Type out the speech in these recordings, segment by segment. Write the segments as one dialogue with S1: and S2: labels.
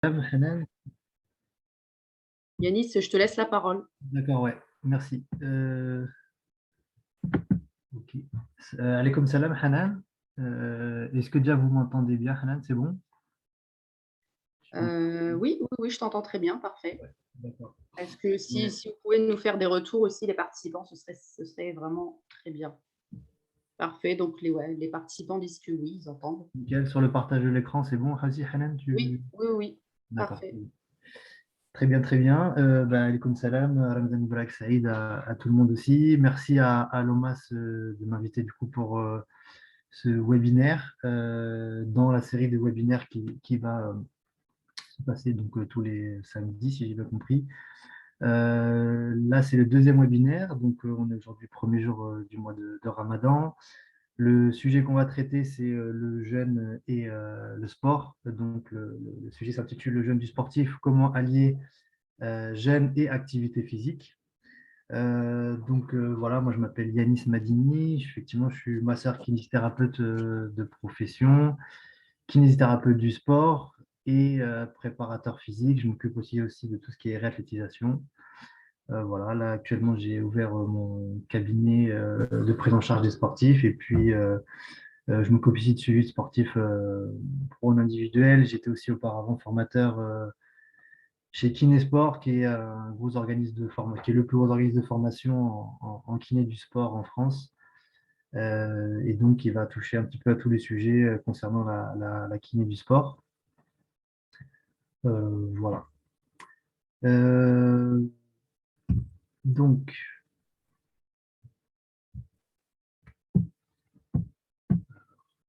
S1: Hanan.
S2: Yanis, je te laisse la parole.
S1: D'accord, ouais, merci. Ok. Alaykoum salam, Hanan. Est-ce que déjà vous m'entendez bien, Hanan? C'est bon?
S2: Oui, oui, oui, je t'entends très bien, parfait.
S1: Ouais, d'accord.
S2: Est-ce que si,
S1: Ouais,
S2: si vous pouvez nous faire des retours aussi, les participants, ce serait vraiment très bien. Parfait, donc ouais, les participants disent que oui, ils entendent.
S1: nickel. Sur le partage de l'écran, c'est bon, Hazi, Hanan,
S2: Oui,
S1: tu...
S2: oui, oui,
S1: D'accord.
S2: parfait.
S1: Très bien, très bien. Alaykoum salam, Ramzan Mubarak Saïd à tout le monde aussi. Merci à Lomas de m'inviter du coup pour ce webinaire dans la série des webinaires qui va se passer donc tous les samedis, si j'ai bien compris. Là, c'est le deuxième webinaire, donc on est aujourd'hui premier jour du mois de Ramadan. Le sujet qu'on va traiter, c'est le jeûne et le sport. Donc, le sujet s'intitule Le jeûne du sportif, comment allier jeûne et activité physique. Voilà, moi je m'appelle Yanis Madini. Effectivement, je suis masseur kinésithérapeute de profession, kinésithérapeute du sport et préparateur physique. Je m'occupe aussi de tout ce qui est réathlétisation. Voilà, là actuellement j'ai ouvert mon cabinet de prise en charge des sportifs et puis je m'occupe aussi de suivi de sportifs pro en individuel. J'étais aussi auparavant formateur chez Kinésport, qui est un gros organisme de formation, qui est le plus gros organisme de formation en kiné du sport en France, et donc qui va toucher un petit peu à tous les sujets concernant la kiné du sport. Voilà. Euh, donc,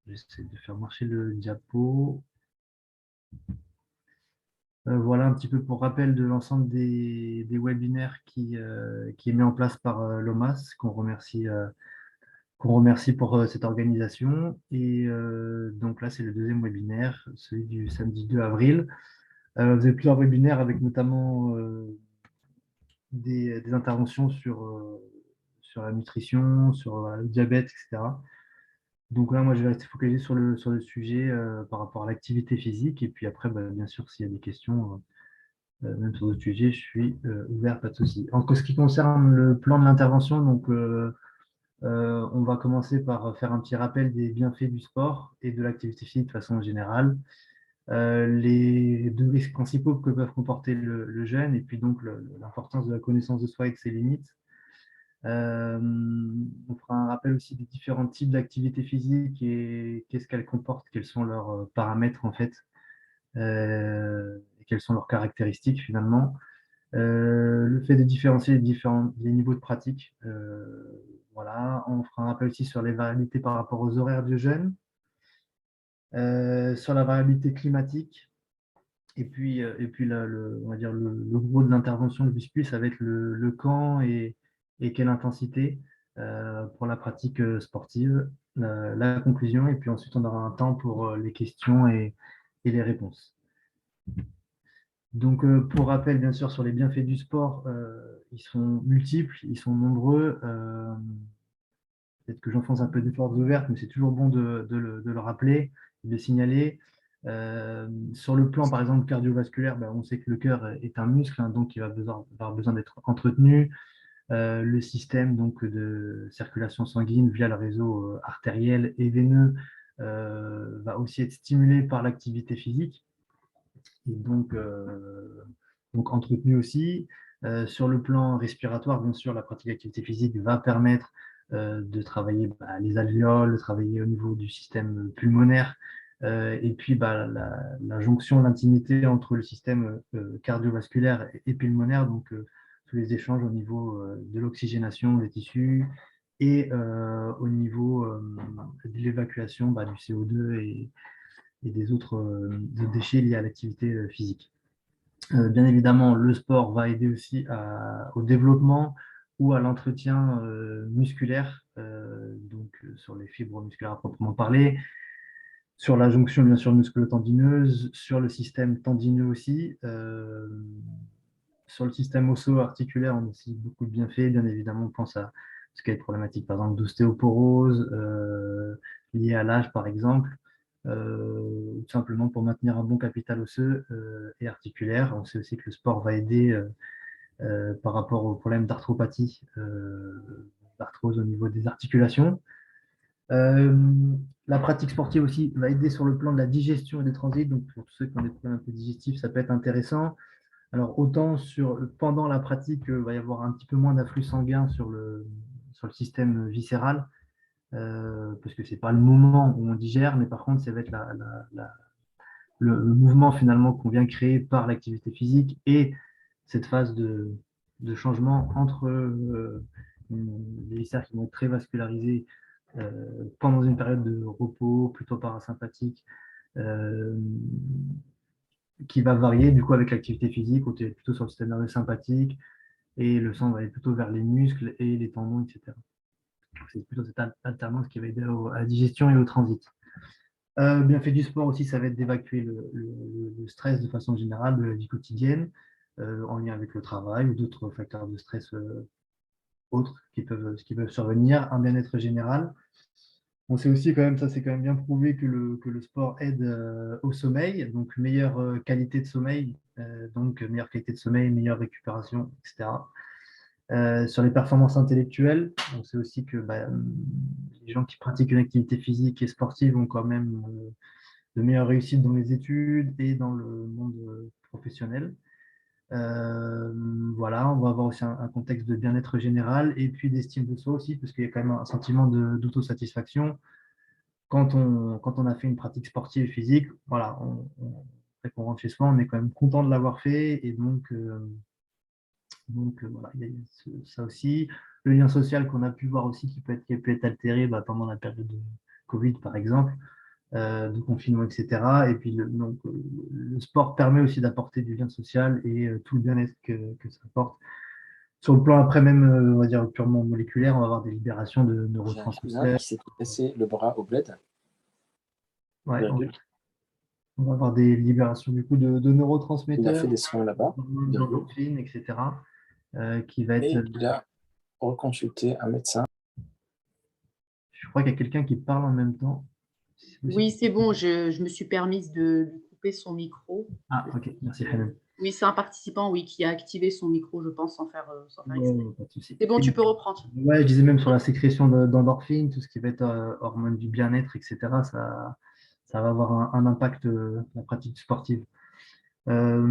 S1: j'essaie de faire marcher le diapo. Voilà un petit peu pour rappel de l'ensemble des webinaires qui est mis en place par l'OMAS, qu'on remercie pour cette organisation. Et donc là, c'est le deuxième webinaire, celui du samedi 2 avril. Vous avez plusieurs webinaires avec notamment des interventions sur la nutrition, sur le diabète, etc. Donc là, moi, je vais rester focalisé sur le sujet par rapport à l'activité physique. Et puis après, bah, bien sûr, s'il y a des questions, même sur d'autres sujets, je suis ouvert, pas de souci. En ce qui concerne le plan de l'intervention, donc on va commencer par faire un petit rappel des bienfaits du sport et de l'activité physique de façon générale, les deux risques principaux que peuvent comporter le jeûne et puis donc l'importance de la connaissance de soi et de ses limites. On fera un rappel aussi des différents types d'activités physiques et qu'est-ce qu'elles comportent, quels sont leurs paramètres en fait, et quelles sont leurs caractéristiques finalement. Le fait de différencier les niveaux de pratique. Voilà. On fera un rappel aussi sur les variabilités par rapport aux horaires de jeûne, sur la variabilité climatique, et puis là, on va dire le gros de l'intervention le plus, ça va être le quand et quelle intensité pour la pratique sportive, la conclusion, et puis ensuite on aura un temps pour les questions et les réponses. Donc, pour rappel, bien sûr, sur les bienfaits du sport, ils sont multiples, ils sont nombreux. Peut-être que j'enfonce un peu des portes ouvertes, mais c'est toujours bon de le rappeler, de le signaler. Sur le plan, par exemple, cardiovasculaire, ben, on sait que le cœur est un muscle, hein, donc il va avoir besoin d'être entretenu. Le système donc, de circulation sanguine via le réseau artériel et veineux va aussi être stimulé par l'activité physique et donc entretenu aussi. Sur le plan respiratoire, bien sûr, la pratique d'activité physique va permettre de travailler les alvéoles, de travailler au niveau du système pulmonaire, et puis la jonction, l'intimité entre le système cardiovasculaire et pulmonaire, donc tous les échanges au niveau de l'oxygénation des tissus et au niveau de l'évacuation du CO2 et des autres déchets liés à l'activité physique. Bien évidemment, le sport va aider aussi au développement ou à l'entretien musculaire, sur les fibres musculaires à proprement parler, sur la jonction bien sûr musculo-tendineuse, sur le système tendineux aussi, sur le système osso-articulaire, on a aussi beaucoup de bienfaits. Bien évidemment, on pense à ce qui est problématique, par exemple, d'ostéoporose liée à l'âge, par exemple. tout simplement pour maintenir un bon capital osseux et articulaire. On sait aussi que le sport va aider par rapport aux problèmes d'arthropathie, d'arthrose au niveau des articulations. Euh, la pratique sportive aussi va aider sur le plan de la digestion et des transits. Donc, pour tous ceux qui ont des problèmes un peu digestifs, ça peut être intéressant. Alors, autant pendant la pratique, il va y avoir un petit peu moins d'afflux sanguin sur le système viscéral, parce que ce n'est pas le moment où on digère, mais par contre, ça va être le mouvement finalement qu'on vient créer par l'activité physique et cette phase de changement entre les viscères qui vont être très vascularisés pendant une période de repos plutôt parasympathique euh, qui va varier du coup avec l'activité physique, où tu es plutôt sur le système nerveux sympathique et le sang va aller plutôt vers les muscles et les tendons, etc. C'est plutôt cette alternance qui va aider à la digestion et au transit. Bienfait du sport aussi, ça va être d'évacuer le stress de façon générale de la vie quotidienne, en lien avec le travail ou d'autres facteurs de stress autres qui peuvent survenir, un bien-être général. On sait aussi quand même, ça c'est quand même bien prouvé que le sport aide au sommeil, donc meilleure qualité de sommeil, donc meilleure qualité de sommeil, meilleure récupération, etc. Sur les performances intellectuelles, on sait aussi que les gens qui pratiquent une activité physique et sportive ont quand même de meilleures réussites dans les études et dans le monde professionnel. Euh, voilà, on va avoir aussi un contexte de bien-être général et puis d'estime de soi aussi, parce qu'il y a quand même un sentiment d'autosatisfaction quand on a fait une pratique sportive et physique. Voilà, après qu'on rentre chez soi, on est quand même content de l'avoir fait et donc voilà, il y a ça aussi. Le lien social qu'on a pu voir aussi qui peut être altéré pendant la période de Covid, par exemple, de confinement, etc. Et puis, le sport permet aussi d'apporter du lien social et tout le bien-être que ça apporte. Sur le plan après même, on va dire purement moléculaire, on va avoir des libérations de
S3: J'ai un cousin
S1: neurotransmetteurs.
S3: qui s'est cassé le bras au bled,
S1: Ouais,
S3: virgule.
S1: on va avoir des libérations du coup de
S3: Il a fait
S1: neurotransmetteurs,
S3: des soins là-bas, virgule.
S1: d'endorphines, etc. Qui va être.
S3: Et il a reconsulté un médecin.
S1: Je crois qu'il y a quelqu'un qui parle en même temps.
S2: Oui, c'est bon, je me suis permise de lui couper son micro.
S1: Ah, ok, merci Hanan.
S2: Oui, c'est un participant, oui, qui a activé son micro, je pense, sans faire exprès.
S1: Ouais, pas de souci.
S2: C'est bon, tu peux reprendre.
S1: Ouais, je disais même sur la sécrétion d'endorphines, tout ce qui va être hormones du bien-être, etc. Ça va avoir un impact la pratique sportive. Euh,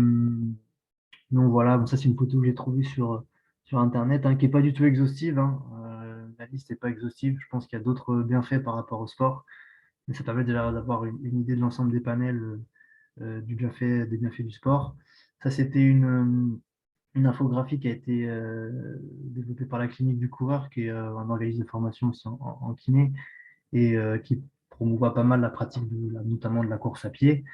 S1: donc voilà, bon, ça c'est une photo que j'ai trouvée sur Internet, hein, qui n'est pas du tout exhaustive, hein. La liste n'est pas exhaustive. Je pense qu'il y a d'autres bienfaits par rapport au sport, mais ça permet déjà d'avoir une idée de l'ensemble des panels des bienfaits du sport. Ça, c'était une infographie qui a été développée par la clinique du coureur, qui est un organisme de formation aussi en kiné, et qui promouvoit pas mal la pratique notamment de la course à pied.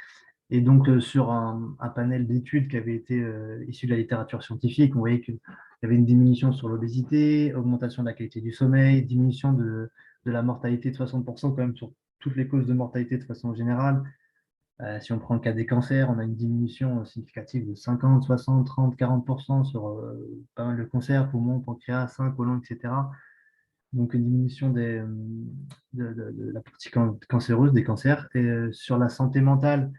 S1: Et donc, sur un panel d'études qui avait été issu de la littérature scientifique, on voyait qu'il y avait une diminution sur l'obésité, augmentation de la qualité du sommeil, diminution de la mortalité de 60% quand même sur toutes les causes de mortalité de façon générale. Si on prend le cas des cancers, on a une diminution significative de 50, 60, 30, 40% sur pas mal de cancers, poumons, pancréas, sein, côlon, etc. Donc une diminution de la partie cancéreuse des cancers. Et sur la santé mentale,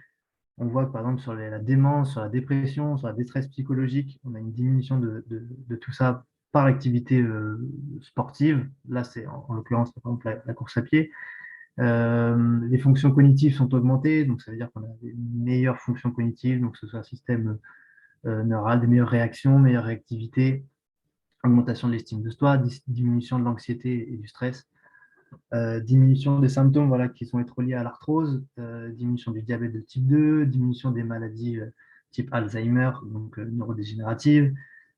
S1: on voit que par exemple sur la démence, sur la dépression, sur la détresse psychologique, on a une diminution de tout ça par l'activité sportive. Là, c'est en l'occurrence par exemple la course à pied. Les fonctions cognitives sont augmentées, donc ça veut dire qu'on a des meilleures fonctions cognitives, donc que ce soit un système neural, des meilleures réactions, meilleure réactivité, augmentation de l'estime de soi, diminution de l'anxiété et du stress, diminution des symptômes voilà, qui sont être liés à l'arthrose, diminution du diabète de type 2, diminution des maladies type Alzheimer, donc neurodégénératives,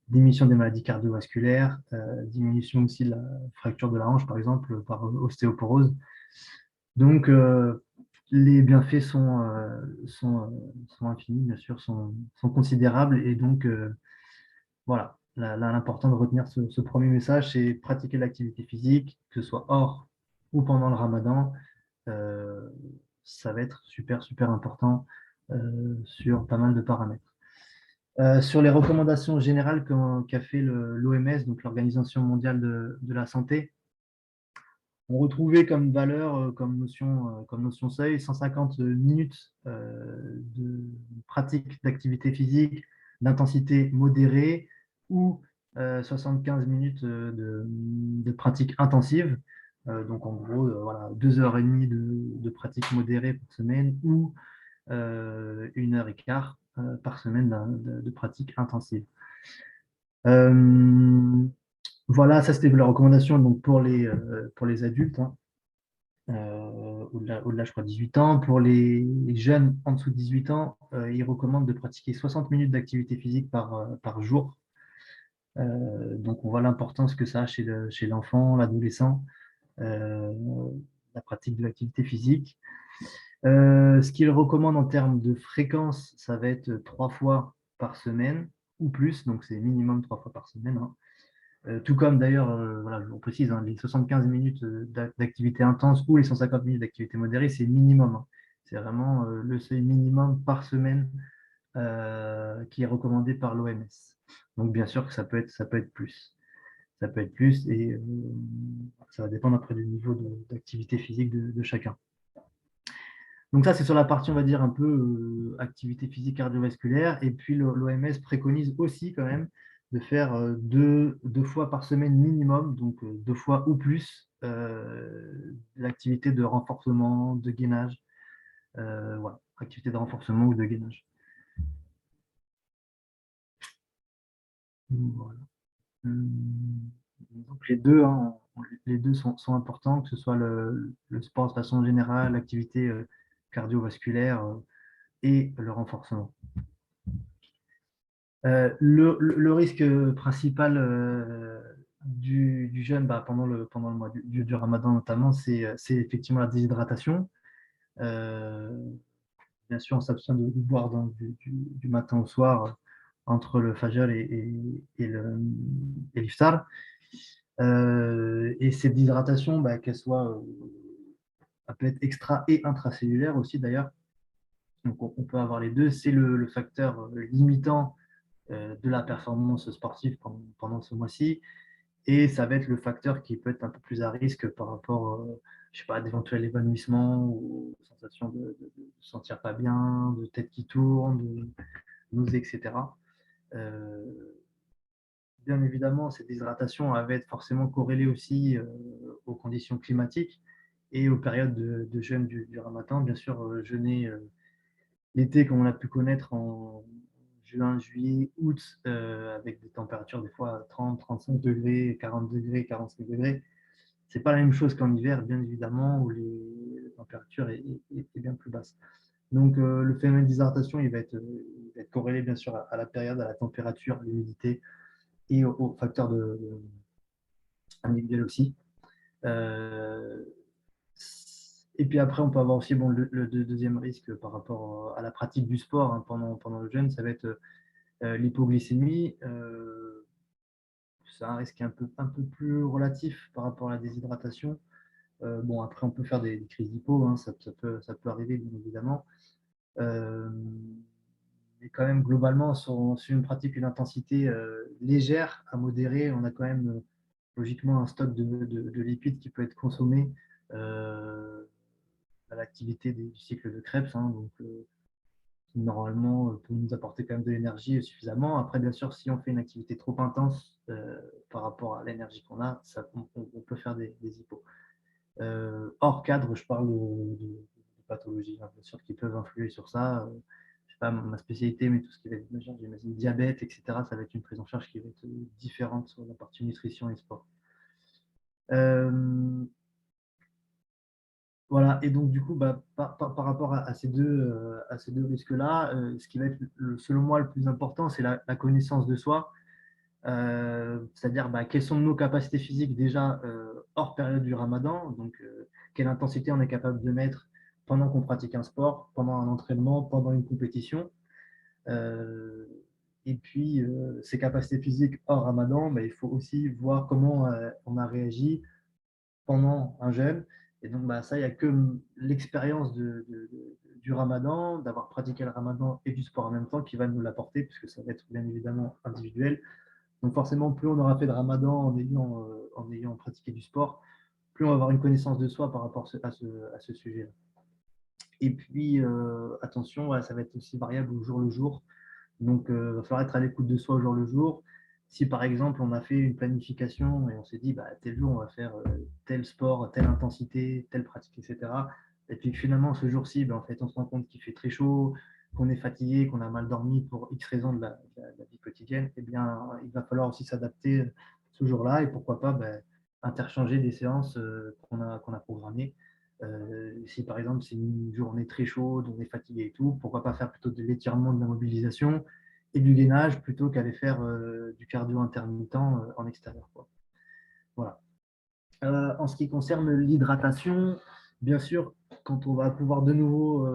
S1: diminution des maladies cardiovasculaires, diminution aussi de la fracture de la hanche, par exemple, par ostéoporose. Donc, les bienfaits sont infinis, bien sûr, sont considérables. Et donc, voilà, l'important de retenir ce premier message, c'est pratiquer l'activité physique, que ce soit hors ou pendant le ramadan. Euh, Ça va être super, super important sur pas mal de paramètres. Sur les recommandations générales qu'a fait l'OMS, donc l'Organisation mondiale de la santé, On retrouvait comme valeur, comme notion seuil, 150 minutes de pratique d'activité physique d'intensité modérée ou 75 minutes de pratique intensive. Donc en gros, voilà, 2 heures et demie de pratique modérée par semaine ou 1 heure et quart par semaine de pratique intensive. Voilà, ça c'était la recommandation donc, pour les adultes. Hein. Au-delà, je crois, 18 ans. Pour les jeunes en dessous de 18 ans, ils recommandent de pratiquer 60 minutes d'activité physique par jour. Donc, on voit l'importance que ça a chez l'enfant, l'adolescent, la pratique de l'activité physique. Ce qu'ils recommandent en termes de fréquence, ça va être 3 fois par semaine ou plus, donc c'est minimum 3 fois par semaine. Hein. Tout comme d'ailleurs, voilà, je vous précise, hein, les 75 minutes d'activité intense ou les 150 minutes d'activité modérée, c'est minimum. Hein. C'est vraiment le seuil minimum par semaine qui est recommandé par l'OMS. Donc bien sûr que ça peut être plus. Ça peut être plus et ça va dépendre après du niveau d'activité physique de chacun. Donc ça, c'est sur la partie, on va dire, un peu activité physique cardiovasculaire. Et puis l'OMS préconise aussi quand même de faire deux fois par semaine minimum, donc 2 fois ou plus, l'activité de renforcement, de gainage. Voilà, activité de renforcement ou de gainage. Voilà. Donc les deux sont importants, que ce soit le sport de façon générale, l'activité cardiovasculaire et le renforcement. Le risque principal du jeûne pendant le mois du Ramadan notamment, c'est effectivement la déshydratation. Bien sûr, on s'abstient de boire du matin au soir entre le Fajr et l'Iftar. Et cette déshydratation, qu'elle soit, elle peut être extra et intracellulaire aussi d'ailleurs. Donc on peut avoir les deux. C'est le facteur limitant de la performance sportive pendant ce mois-ci. Et ça va être le facteur qui peut être un peu plus à risque par rapport, je sais pas, à d'éventuels évanouissements ou sensations de se sentir pas bien, de tête qui tourne, de nausées, etc. Bien évidemment, cette déshydratation va être forcément corrélée aussi aux conditions climatiques et aux périodes de jeûne du Ramadan. Bien sûr, jeûner l'été, comme on a pu connaître en juin, juillet, août, avec des températures des fois à 30, 35 degrés, 40 degrés, 45 degrés, c'est pas la même chose qu'en hiver, bien évidemment, où la température est bien plus basse. Donc, le phénomène déshydratation, il va être corrélé, bien sûr, à la période, à la température, à l'humidité et aux facteurs individuels aussi. Et puis après, on peut avoir aussi le deuxième risque par rapport à la pratique du sport hein, pendant le jeûne, ça va être l'hypoglycémie. C'est un risque un peu plus relatif par rapport à la déshydratation. Bon, après, on peut faire des crises d'hypo, hein, ça peut arriver, bien évidemment. Mais quand même, globalement, sur une pratique, une intensité légère à modérée, on a quand même logiquement un stock de lipides qui peut être consommé à l'activité du cycle de Krebs. Hein, donc, qui normalement peut nous apporter quand même de l'énergie suffisamment. Après, bien sûr, si on fait une activité trop intense par rapport à l'énergie qu'on a, on peut faire des hypos. Hors cadre, je parle de pathologies, hein, bien sûr, qui peuvent influer sur ça. Je sais pas ma spécialité, mais tout ce qui va être, j'imagine, diabète, etc., ça va être une prise en charge qui va être différente sur la partie nutrition et sport. Voilà, et donc du coup, par rapport à ces deux risques-là, ce qui va être, selon moi, le plus important, c'est la connaissance de soi, c'est-à-dire quelles sont nos capacités physiques déjà hors période du Ramadan, donc quelle intensité on est capable de mettre pendant qu'on pratique un sport, pendant un entraînement, pendant une compétition. Et puis, ces capacités physiques hors Ramadan, il faut aussi voir comment on a réagi pendant un jeûne. Et donc, ça, il n'y a que l'expérience du Ramadan, d'avoir pratiqué le Ramadan et du sport en même temps qui va nous l'apporter, puisque ça va être bien évidemment individuel. Donc, forcément, plus on aura fait de Ramadan en ayant pratiqué du sport, plus on va avoir une connaissance de soi par rapport à ce sujet-là. Et puis, attention, ouais, ça va être aussi variable au jour le jour. Donc, il va falloir être à l'écoute de soi au jour le jour. Si par exemple, on a fait une planification et on s'est dit, bah, tel jour, on va faire tel sport, telle intensité, telle pratique, etc. Et puis finalement, ce jour-ci, bah, en fait, on se rend compte qu'il fait très chaud, qu'on est fatigué, qu'on a mal dormi pour X raisons de la vie quotidienne, eh bien, il va falloir aussi s'adapter ce jour-là et pourquoi pas bah, interchanger des séances qu'on a programmées. Si par exemple c'est une journée très chaude, on est fatigué et tout, pourquoi pas faire plutôt de l'étirement, de la mobilisation et du gainage plutôt qu'aller faire du cardio intermittent en extérieur, quoi. Voilà. En ce qui concerne l'hydratation, bien sûr, quand on va pouvoir de nouveau,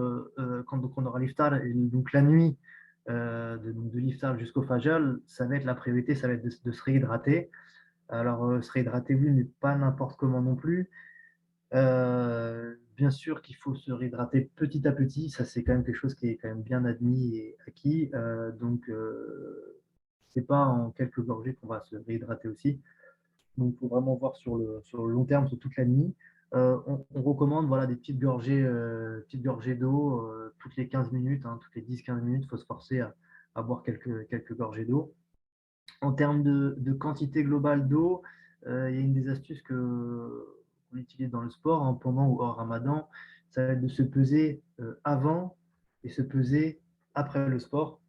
S1: quand donc on aura l'iftar, et donc la nuit, de l'iftar jusqu'au fajr, ça va être la priorité, ça va être de se réhydrater. Alors, se réhydrater, oui, mais pas n'importe comment non plus. Bien sûr qu'il faut se réhydrater petit à petit, ça c'est quand même quelque chose qui est quand même bien admis et acquis. Donc, c'est pas en quelques gorgées qu'on va se réhydrater aussi. Donc, il faut vraiment voir sur le long terme, sur toute la nuit. On recommande voilà, des petites gorgées d'eau toutes les 15 minutes, hein, toutes les 10-15 minutes, il faut se forcer à boire quelques gorgées d'eau. En termes de quantité globale d'eau, il y a une des astuces qu'on utilise dans le sport, hein, pendant ou hors Ramadan, ça va être de se peser avant et se peser après le sport.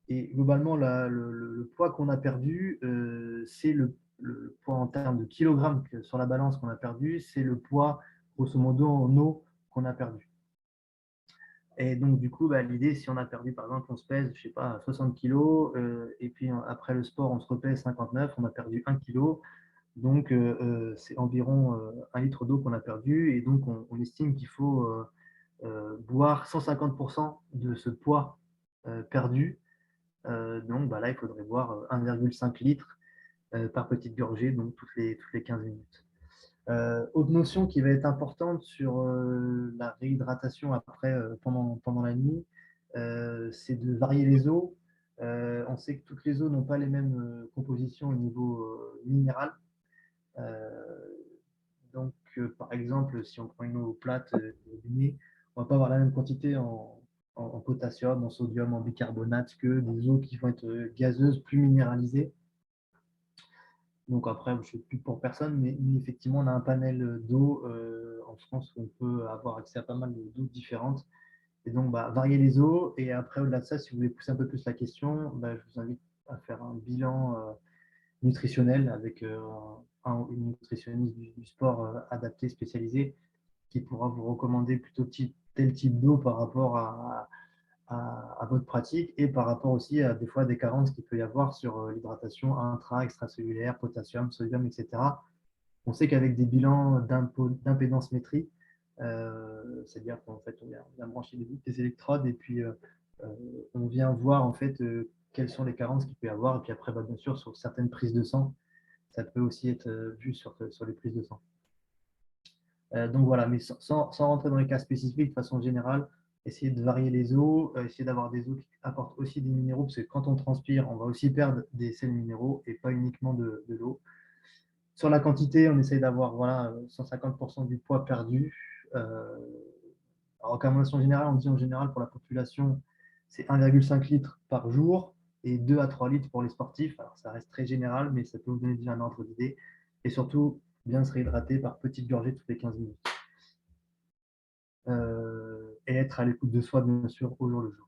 S1: Et globalement, le poids qu'on a perdu, c'est le poids en termes de kilogrammes sur la balance qu'on a perdu, c'est le poids, grosso modo, en eau qu'on a perdu. Et donc, du coup, bah, l'idée, si on a perdu, par exemple, on se pèse, je sais pas, 60 kilos, et puis après le sport, on se repèse 59, on a perdu 1 kilo. Donc, c'est environ 1 litre d'eau qu'on a perdu. Et donc, on estime qu'il faut boire 150% de ce poids perdu. Donc, bah, là, il faudrait boire 1,5 litre par petite gorgée, donc toutes les 15 minutes. Autre notion qui va être importante sur la réhydratation après, pendant la nuit, c'est de varier les eaux. On sait que toutes les eaux n'ont pas les mêmes compositions au niveau minéral. Donc, par exemple, si on prend une eau plate, robinet, on ne va pas avoir la même quantité en potassium, en sodium, en bicarbonate que des eaux qui vont être gazeuses, plus minéralisées. Donc après, je ne suis plus pour personne, mais effectivement, on a un panel d'eau en France où on peut avoir accès à pas mal d'eau différentes. Et donc, bah, varier les eaux. Et après, au-delà de ça, si vous voulez pousser un peu plus la question, bah, je vous invite à faire un bilan nutritionnel avec une nutritionniste du sport adapté, spécialisée, qui pourra vous recommander plutôt tel type d'eau par rapport à votre pratique et par rapport aussi à des fois des carences qu'il peut y avoir sur l'hydratation extracellulaire, potassium, sodium, etc. On sait qu'avec des bilans d'impédance métrie, c'est-à-dire qu'en fait on vient brancher des électrodes et puis on vient voir en fait quelles sont les carences qu'il peut y avoir et puis après bah, bien sûr sur certaines prises de sang, ça peut aussi être vu sur les prises de sang. Donc voilà, mais sans rentrer dans les cas spécifiques, de façon générale, essayer de varier les eaux, essayer d'avoir des eaux qui apportent aussi des minéraux, parce que quand on transpire, on va aussi perdre des sels minéraux et pas uniquement de l'eau. Sur la quantité, on essaye d'avoir voilà, 150% du poids perdu. En recommandation générale, on dit en général pour la population, c'est 1,5 litre par jour et 2 à 3 litres pour les sportifs. Alors ça reste très général, mais ça peut vous donner déjà un ordre d'idée. Et surtout, bien se réhydrater par petites gorgées toutes les 15 minutes. Et être à l'écoute de soi, bien sûr, au jour le jour.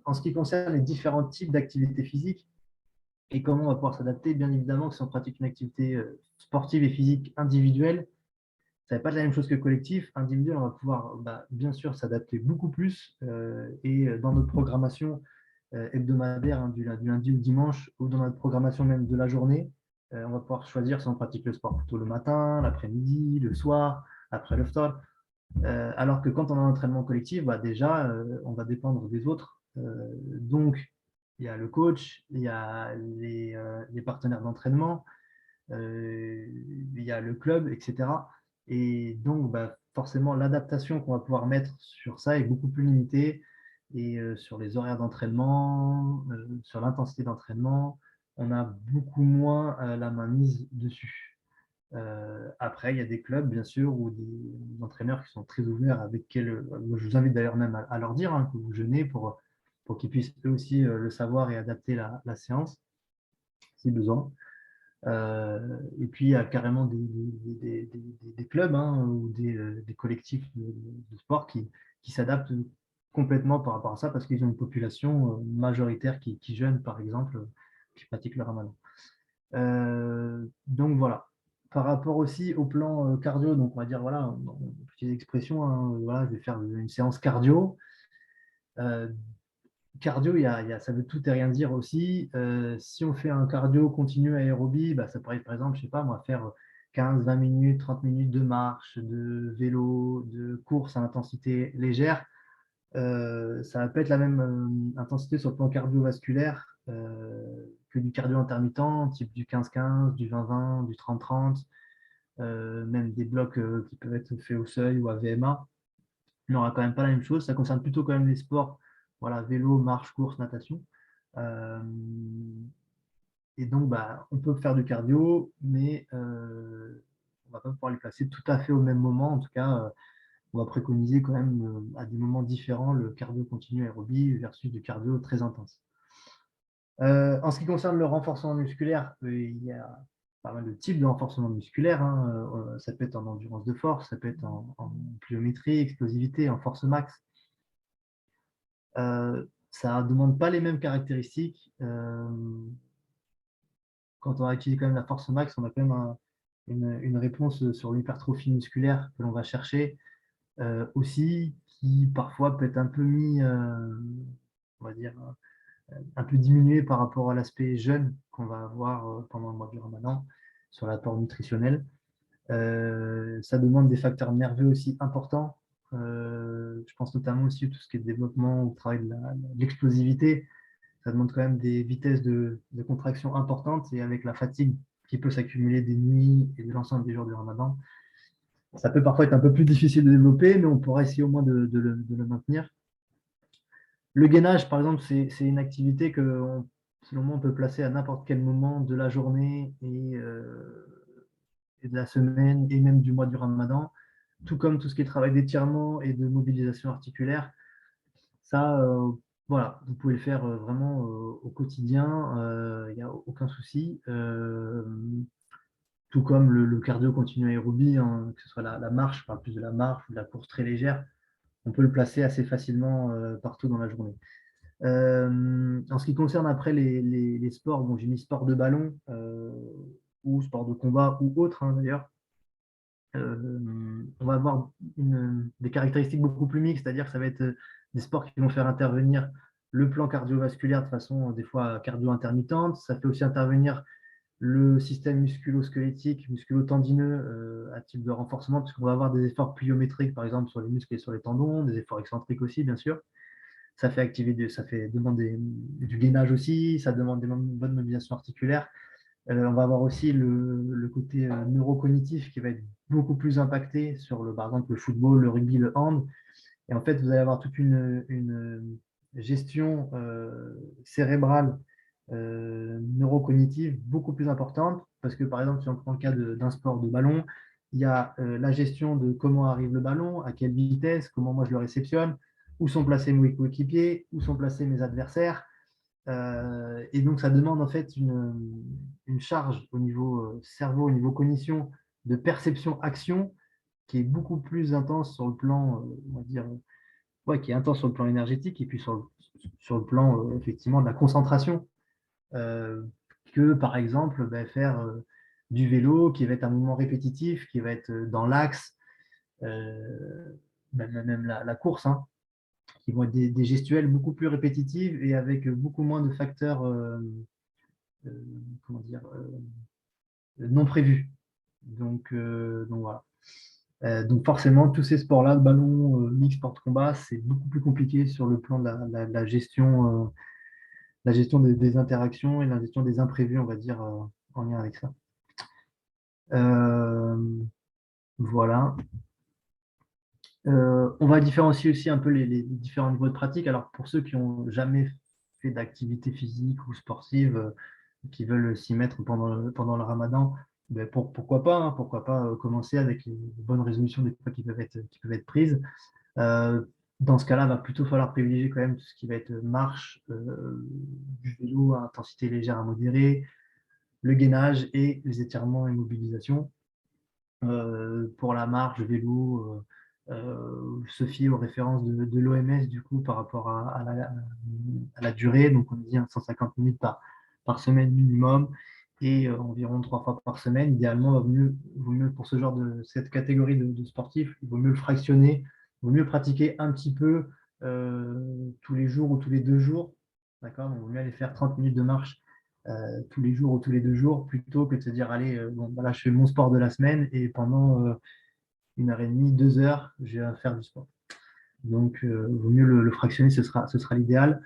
S1: En ce qui concerne les différents types d'activités physiques et comment on va pouvoir s'adapter, bien évidemment que si on pratique une activité sportive et physique individuelle, ça n'est pas la même chose que collectif. Individuel, on va pouvoir bien sûr s'adapter beaucoup plus et dans notre programmation hebdomadaire, hein, du lundi au dimanche, ou dans notre programmation même de la journée, on va pouvoir choisir si on pratique le sport plutôt le matin, l'après-midi, le soir, après le phare. Alors que quand on a un entraînement collectif, bah déjà, on va dépendre des autres. Donc, il y a le coach, il y a les partenaires d'entraînement, il y a le club, etc. Et donc, bah, forcément, l'adaptation qu'on va pouvoir mettre sur ça est beaucoup plus limitée. Et sur les horaires d'entraînement, sur l'intensité d'entraînement, on a beaucoup moins la main mise dessus. Après, il y a des clubs, bien sûr, ou des entraîneurs qui sont très ouverts, avec lesquels je vous invite d'ailleurs même à leur dire que vous jeûnez pour qu'ils puissent eux aussi le savoir et adapter la séance si besoin. Et puis, il y a carrément des clubs ou des collectifs de sport qui s'adaptent complètement par rapport à ça parce qu'ils ont une population majoritaire qui jeûne, par exemple, qui pratique le ramadan. Donc voilà. Par rapport aussi au plan cardio, donc on va dire, voilà, petite expression, voilà, je vais faire une séance cardio. Cardio, ça veut tout et rien dire aussi. Si on fait un cardio continu aérobie, ça pourrait être, par exemple, je sais pas, moi, faire 15, 20 minutes, 30 minutes de marche, de vélo, de course à intensité légère. Ça va pas être la même intensité sur le plan cardiovasculaire que du cardio intermittent, type du 15-15, du 20-20, du 30-30, même des blocs qui peuvent être faits au seuil ou à VMA. On n'aura quand même pas la même chose. Ça concerne plutôt quand même les sports, voilà, vélo, marche, course, natation. Et donc, on peut faire du cardio, mais on ne va pas pouvoir les placer tout à fait au même moment. En tout cas, on va préconiser quand même à des moments différents le cardio continu aérobie versus du cardio très intense. En ce qui concerne le renforcement musculaire, il y a pas mal de types de renforcement musculaire. Ça peut être en endurance de force, ça peut être en pliométrie, explosivité, en force max. Ça ne demande pas les mêmes caractéristiques. Quand on va utiliser quand même la force max, on a quand même une réponse sur l'hypertrophie musculaire que l'on va chercher aussi, qui parfois peut être un peu mis, on va dire, un peu diminué par rapport à l'aspect jeûne qu'on va avoir pendant le mois du Ramadan sur l'apport nutritionnel. Ça demande des facteurs nerveux aussi importants. Je pense notamment aussi à tout ce qui est développement au travail de l'explosivité. Ça demande quand même des vitesses de contraction importantes et avec la fatigue qui peut s'accumuler des nuits et de l'ensemble des jours du Ramadan, ça peut parfois être un peu plus difficile de développer, mais on pourra essayer au moins de le maintenir. Le gainage, par exemple, c'est une activité que, selon moi, on peut placer à n'importe quel moment de la journée et de la semaine et même du mois du Ramadan, tout comme tout ce qui est travail d'étirement et de mobilisation articulaire. Ça, voilà, vous pouvez le faire vraiment au quotidien, il n'y a aucun souci. Tout comme le cardio continu aérobie, que ce soit la marche, je parle plus de la marche ou de la course très légère, on peut le placer assez facilement partout dans la journée. En ce qui concerne après les sports, bon, j'ai mis sport de ballon ou sport de combat ou autre d'ailleurs. On va avoir des caractéristiques beaucoup plus mixtes, c'est-à-dire que ça va être des sports qui vont faire intervenir le plan cardiovasculaire de façon des fois cardio-intermittente. Ça fait aussi intervenir le système musculo-squelettique, musculo-tendineux à type de renforcement, puisqu'on va avoir des efforts pliométriques, par exemple, sur les muscles et sur les tendons, des efforts excentriques aussi, bien sûr. Ça fait demander du gainage aussi, ça demande une bonne mobilisation articulaire. On va avoir aussi le côté neurocognitif qui va être beaucoup plus impacté sur, par exemple, le football, le rugby, le hand. Et en fait, vous allez avoir toute une gestion cérébrale neurocognitive beaucoup plus importante parce que, par exemple, si on prend le cas d'un sport de ballon, il y a la gestion de comment arrive le ballon, à quelle vitesse, comment moi je le réceptionne, où sont placés mes coéquipiers, où sont placés mes adversaires. Et donc, ça demande en fait une charge au niveau cerveau, au niveau cognition, de perception-action qui est beaucoup plus intense sur le plan, on va dire, qui est intense sur le plan énergétique et puis sur le plan effectivement de la concentration que par exemple faire du vélo qui va être un mouvement répétitif, qui va être dans l'axe, même la course, qui vont être des gestuels beaucoup plus répétitives et avec beaucoup moins de facteurs comment dire, non prévus. Donc voilà. Donc forcément, tous ces sports-là, le ballon, mix, sport de combat, c'est beaucoup plus compliqué sur le plan de la gestion, des interactions et la gestion des imprévus, on va dire, en lien avec ça. Voilà. On va différencier aussi un peu les différents niveaux de pratique. Alors, pour ceux qui n'ont jamais fait d'activité physique ou sportive, qui veulent s'y mettre pendant le Ramadan, ben, pourquoi pas, hein, pourquoi pas commencer avec les bonnes résolutions des fois qui peuvent être prises. Dans ce cas-là, il va plutôt falloir privilégier quand même tout ce qui va être marche, du vélo à intensité légère à modérée, le gainage et les étirements et mobilisation. Pour la marche, le vélo, se fier aux références de l'OMS du coup par rapport à la durée. Donc on dit 150 minutes par semaine minimum et environ 3 fois par semaine. Idéalement, vaut mieux pour ce genre cette catégorie de sportifs, il vaut mieux le fractionner, il vaut mieux pratiquer un petit peu tous les jours ou tous les 2 jours. D'accord? Donc, il vaut mieux aller faire 30 minutes de marche tous les jours ou tous les 2 jours, plutôt que de se dire, allez, bon, voilà, je fais mon sport de la semaine et pendant 1 heure et demie, 2 heures, je vais faire du sport. Donc, il vaut mieux le fractionner, ce sera l'idéal.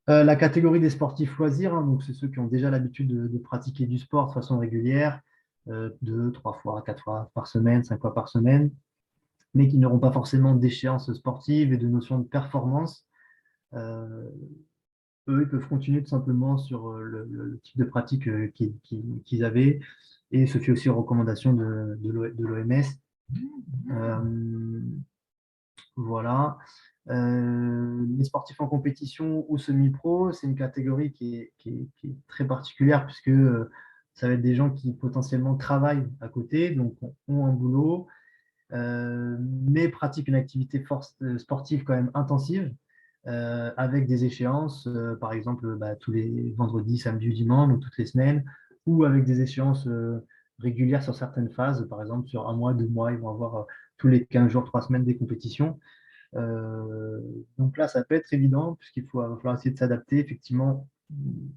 S1: La catégorie des sportifs loisirs, hein, donc c'est ceux qui ont déjà l'habitude de pratiquer du sport de façon régulière, 2, 3 fois, 4 fois par semaine, 5 fois par semaine, mais qui n'auront pas forcément d'échéance sportive et de notion de performance. Euh, Eux, ils peuvent continuer tout simplement sur le type de pratique qu'ils avaient et se fier aussi aux recommandations de l'OMS. Voilà. Les sportifs en compétition ou semi-pro, c'est une catégorie qui est très particulière puisque ça va être des gens qui potentiellement travaillent à côté, donc ont un boulot, mais pratiquent une activité sportive quand même intensive, avec des échéances, par exemple bah, tous les vendredis, samedis ou dimanches, ou toutes les semaines, ou avec des échéances régulières sur certaines phases, par exemple sur 1 mois, 2 mois, ils vont avoir tous les 15 jours, 3 semaines des compétitions. Euh, donc là, ça peut être évident, puisqu'il va falloir essayer de s'adapter. Effectivement,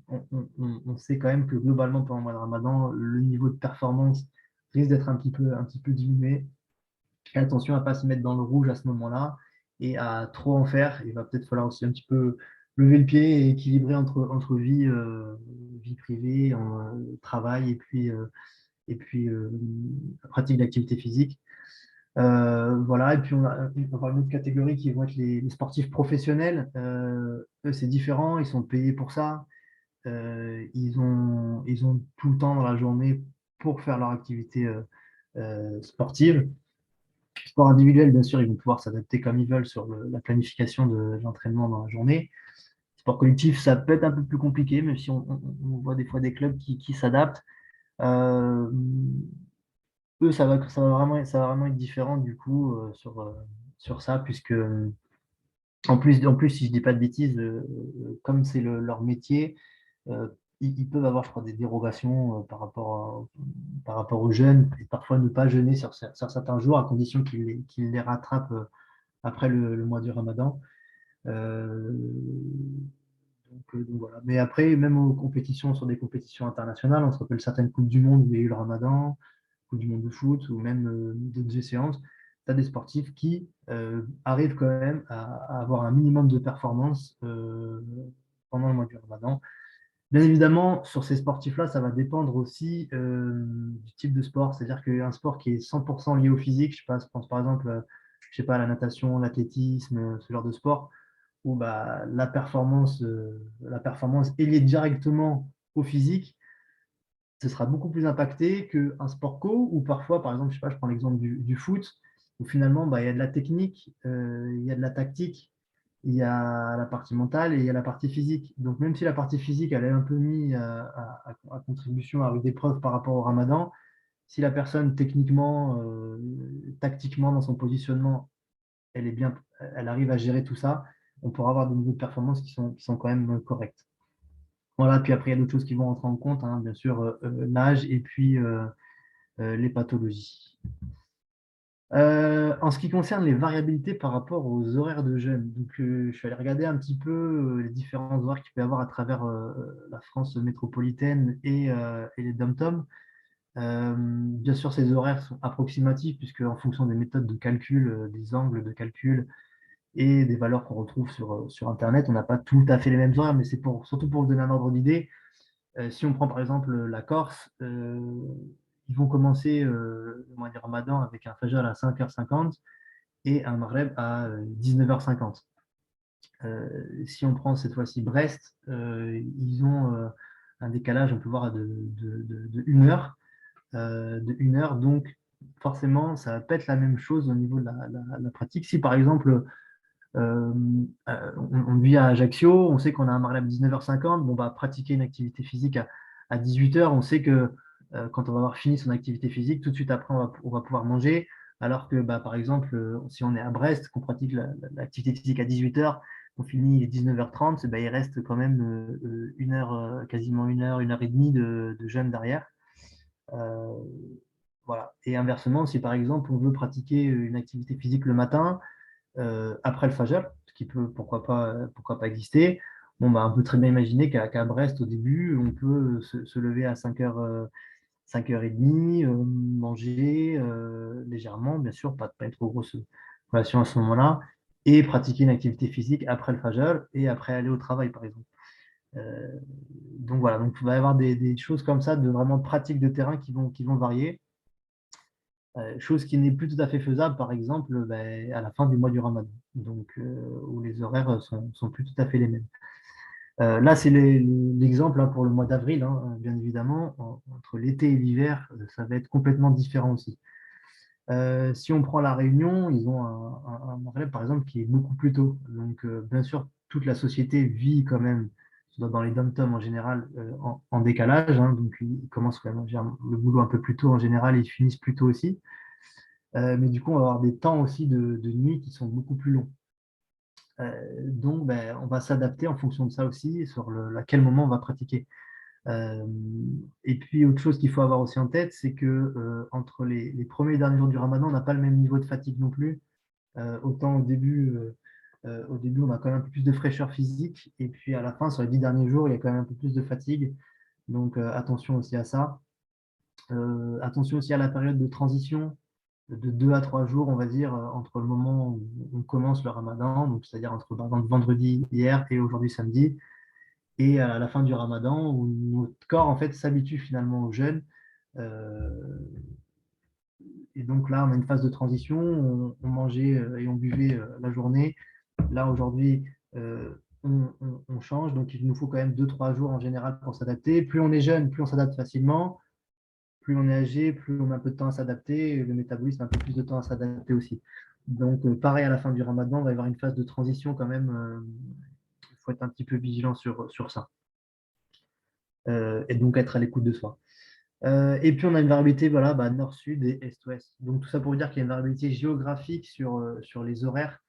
S1: on sait quand même que globalement, pendant le mois de Ramadan, le niveau de performance risque d'être un petit peu diminué. Et attention à ne pas se mettre dans le rouge à ce moment-là et à trop en faire. Il va peut-être falloir aussi un petit peu lever le pied et équilibrer entre vie privée, travail et puis pratique d'activité physique. Voilà, et puis on va avoir une autre catégorie qui vont être les sportifs professionnels. Eux, c'est différent, ils sont payés pour ça. Ils ont tout le temps dans la journée pour faire leur activité sportive. Sport individuel, bien sûr, ils vont pouvoir s'adapter comme ils veulent sur la planification de l'entraînement dans la journée. Sport collectif, ça peut être un peu plus compliqué, même si on voit des fois des clubs qui s'adaptent. Euh, Eux, ça va vraiment être différent du coup sur ça, puisque en plus, si je dis pas de bêtises, comme c'est leur métier, euh, ils peuvent avoir, je crois, des dérogations par rapport aux jeunes, et parfois ne pas jeûner sur certains jours, à condition qu'ils les rattrapent après le mois du Ramadan. Euh, donc voilà. Mais après, même aux compétitions, sur des compétitions internationales, on se rappelle certaines Coupes du Monde où il y a eu le Ramadan, Coupe du Monde de foot ou même d'autres séances, tu as des sportifs qui arrivent quand même à avoir un minimum de performance pendant le mois du Ramadan. Bien évidemment, sur ces sportifs-là, ça va dépendre aussi du type de sport. C'est-à-dire qu'un sport qui est 100% lié au physique, je pense par exemple, je sais pas, à la natation, l'athlétisme, ce genre de sport, où bah, la performance est liée directement au physique, ce sera beaucoup plus impacté qu'un sport co, où parfois, par exemple, je sais pas, je prends l'exemple du foot, où finalement, bah, il y a de la technique, il y a de la tactique, il y a la partie mentale et il y a la partie physique. Donc, même si la partie physique, elle est un peu mise à contribution, à rude épreuve par rapport au Ramadan, si la personne, techniquement, tactiquement, dans son positionnement, elle arrive à gérer tout ça, on pourra avoir des niveaux de performance qui sont quand même corrects. Voilà, puis après, il y a d'autres choses qui vont rentrer en compte, hein, bien sûr, l'âge et puis les pathologies. En ce qui concerne les variabilités par rapport aux horaires de jeûne, donc, je suis allé regarder un petit peu les différents horaires qu'il peut y avoir à travers la France métropolitaine et les dom-toms. Bien sûr, ces horaires sont approximatifs, puisque en fonction des méthodes de calcul, des angles de calcul et des valeurs qu'on retrouve sur Internet, on n'a pas tout à fait les mêmes horaires, mais c'est surtout pour vous donner un ordre d'idée. Si on prend par exemple la Corse, ils vont commencer le mois du Ramadan avec un Fajr à 5h50 et un Maghreb à 19h50. Si on prend cette fois-ci Brest, ils ont un décalage, on peut voir, de 1 heure. de 1 heure. Donc, forcément, ça va pas être la même chose au niveau de la pratique. Si, par exemple, on vit à Ajaccio, on sait qu'on a un mariage à 19h50, bon, bah, pratiquer une activité physique à 18h, on sait que quand on va avoir fini son activité physique, tout de suite après, on va pouvoir manger. Alors que, bah, par exemple, si on est à Brest, qu'on pratique l'activité physique à 18h, on finit à 19h30, bah, il reste quand même 1 heure, quasiment 1 heure et demie de jeûne derrière. Voilà. Et inversement, si par exemple on veut pratiquer une activité physique le matin, après le Fajr, ce qui peut pourquoi pas exister, bon, bah, on peut très bien imaginer qu'à Brest, au début, on peut se lever à 5h, 5h30, manger légèrement, bien sûr, pas une trop grosse collation à ce moment-là, et pratiquer une activité physique après le Fajr et après aller au travail, par exemple. Euh, donc voilà, donc il va y avoir des choses comme ça, de vraiment pratiques de terrain qui vont varier. Chose qui n'est plus tout à fait faisable, par exemple, à la fin du mois du Ramadan, donc où les horaires sont plus tout à fait les mêmes. Là, c'est l'exemple pour le mois d'avril, hein, bien évidemment. Entre l'été et l'hiver, ça va être complètement différent aussi. Si on prend la Réunion, ils ont un Maghreb, par exemple, qui est beaucoup plus tôt. Donc, bien sûr, toute la société vit quand même dans les dom-toms en général en décalage. Hein, donc, ils commencent quand même à faire le boulot un peu plus tôt en général et ils finissent plus tôt aussi. Mais du coup, on va avoir des temps aussi de nuit qui sont beaucoup plus longs. Donc, on va s'adapter en fonction de ça aussi, sur à quel moment on va pratiquer. Et puis, autre chose qu'il faut avoir aussi en tête, c'est que entre les premiers et derniers jours du Ramadan, on n'a pas le même niveau de fatigue non plus. Autant au début, on a quand même un peu plus de fraîcheur physique, et puis à la fin, sur les 10 derniers jours, il y a quand même un peu plus de fatigue. Donc, attention aussi à ça. Attention aussi à la période de transition de 2 à 3 jours, on va dire, entre le moment où on commence le Ramadan, donc c'est-à-dire entre par exemple, vendredi hier et aujourd'hui samedi, et à la fin du Ramadan, où notre corps en fait s'habitue finalement au jeûne. Euh, et donc là, on a une phase de transition, on mangeait et on buvait la journée. Là, aujourd'hui, on change, donc il nous faut quand même 2-3 jours en général pour s'adapter. Plus on est jeune, plus on s'adapte facilement. Plus on est âgé, plus on a un peu de temps à s'adapter, le métabolisme a un peu plus de temps à s'adapter aussi. Donc, pareil, à la fin du Ramadan, on va y avoir une phase de transition quand même. Il faut être un petit peu vigilant sur ça. Et donc être à l'écoute de soi. Et puis, on a une variabilité voilà, nord-sud et est-ouest. Donc, tout ça pour vous dire qu'il y a une variabilité géographique sur les horaires.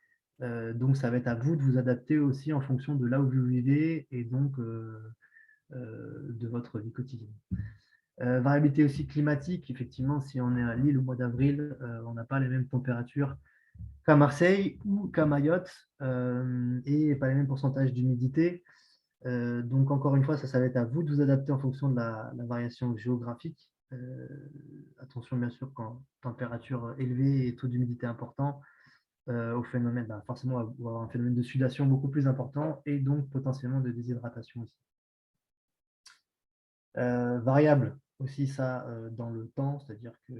S1: Donc, ça va être à vous de vous adapter aussi en fonction de là où vous vivez et donc de votre vie quotidienne. Variabilité aussi climatique, effectivement, si on est à Lille au mois d'avril, on n'a pas les mêmes températures qu'à Marseille ou qu'à Mayotte et pas les mêmes pourcentages d'humidité. Donc, encore une fois, ça va être à vous de vous adapter en fonction de la variation géographique. Attention, bien sûr, quand température élevée et taux d'humidité important, au phénomène, forcément, on va avoir un phénomène de sudation beaucoup plus important et donc potentiellement de déshydratation aussi. Variable aussi ça dans le temps, c'est-à-dire que,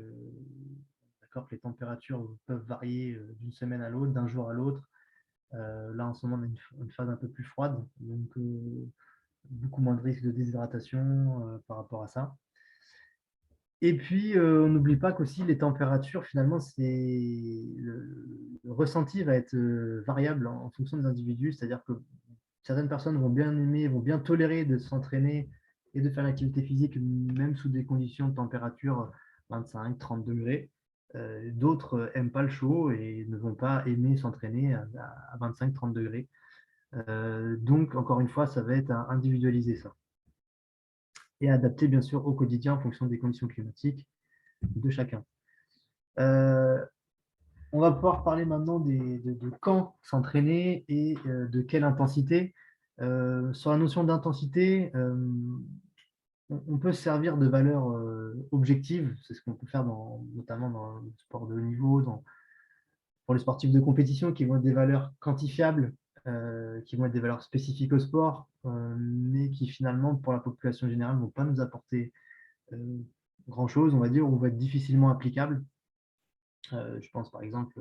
S1: d'accord, que les températures peuvent varier d'une semaine à l'autre, d'un jour à l'autre. Là, en ce moment, on a une phase un peu plus froide, donc beaucoup moins de risque de déshydratation par rapport à ça. Et puis, on n'oublie pas qu'aussi les températures, finalement, le ressenti va être variable en fonction des individus, c'est-à-dire que certaines personnes vont bien aimer, vont bien tolérer de s'entraîner et de faire l'activité physique, même sous des conditions de température 25-30 degrés. D'autres n'aiment pas le chaud et ne vont pas aimer s'entraîner à 25-30 degrés. Donc, encore une fois, ça va être individualiser ça. Et adapter, bien sûr, au quotidien en fonction des conditions climatiques de chacun. On va pouvoir parler maintenant de quand s'entraîner et de quelle intensité. Sur la notion d'intensité, on peut se servir de valeurs objectives, c'est ce qu'on peut faire notamment dans le sport de haut niveau, pour les sportifs de compétition, qui vont être des valeurs quantifiables, qui vont être des valeurs spécifiques au sport, mais qui finalement, pour la population générale, ne vont pas nous apporter grand-chose, on va dire, ou vont être difficilement applicables. Je pense par exemple,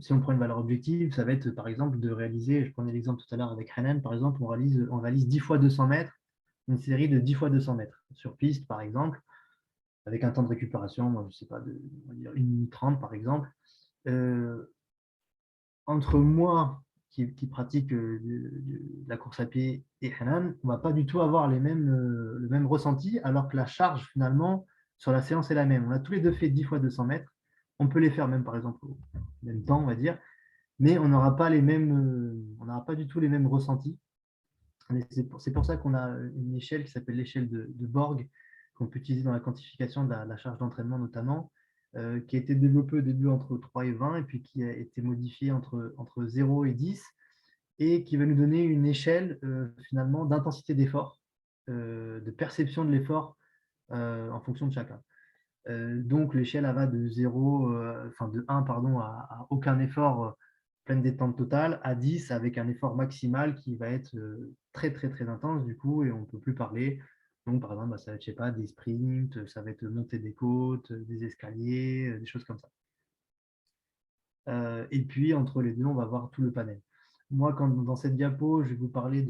S1: si on prend une valeur objective, ça va être par exemple de réaliser, je prenais l'exemple tout à l'heure avec Renan, par exemple, on réalise 10 fois 200 mètres, une série de 10 fois 200 mètres sur piste par exemple. avec un temps de récupération, moi, je ne sais pas, on va dire 1 minute 30 par exemple. Entre moi qui pratique la course à pied et Hanan, on ne va pas du tout avoir le même ressenti, alors que la charge finalement sur la séance est la même. On a tous les deux fait 10 fois 200 mètres. On peut les faire même par exemple au même temps, on va dire, mais on n'aura pas on n'aura pas du tout les mêmes ressentis. C'est pour ça qu'on a une échelle qui s'appelle l'échelle de Borg, qu'on peut utiliser dans la quantification de la charge d'entraînement notamment, qui a été développée au début entre 3 et 20, et puis qui a été modifiée entre 0 et 10, et qui va nous donner une échelle finalement d'intensité d'effort, de perception de l'effort en fonction de chacun. Donc l'échelle elle va de 0, enfin de 1 pardon, à aucun effort, pleine détente totale, à 10 avec un effort maximal qui va être très très très intense du coup, et on ne peut plus parler. Donc par exemple, ça va être, je sais pas, des sprints, ça va être monter des côtes, des escaliers, des choses comme ça. Et puis entre les deux, on va voir tout le panel. Moi, dans cette diapo, je vais vous parler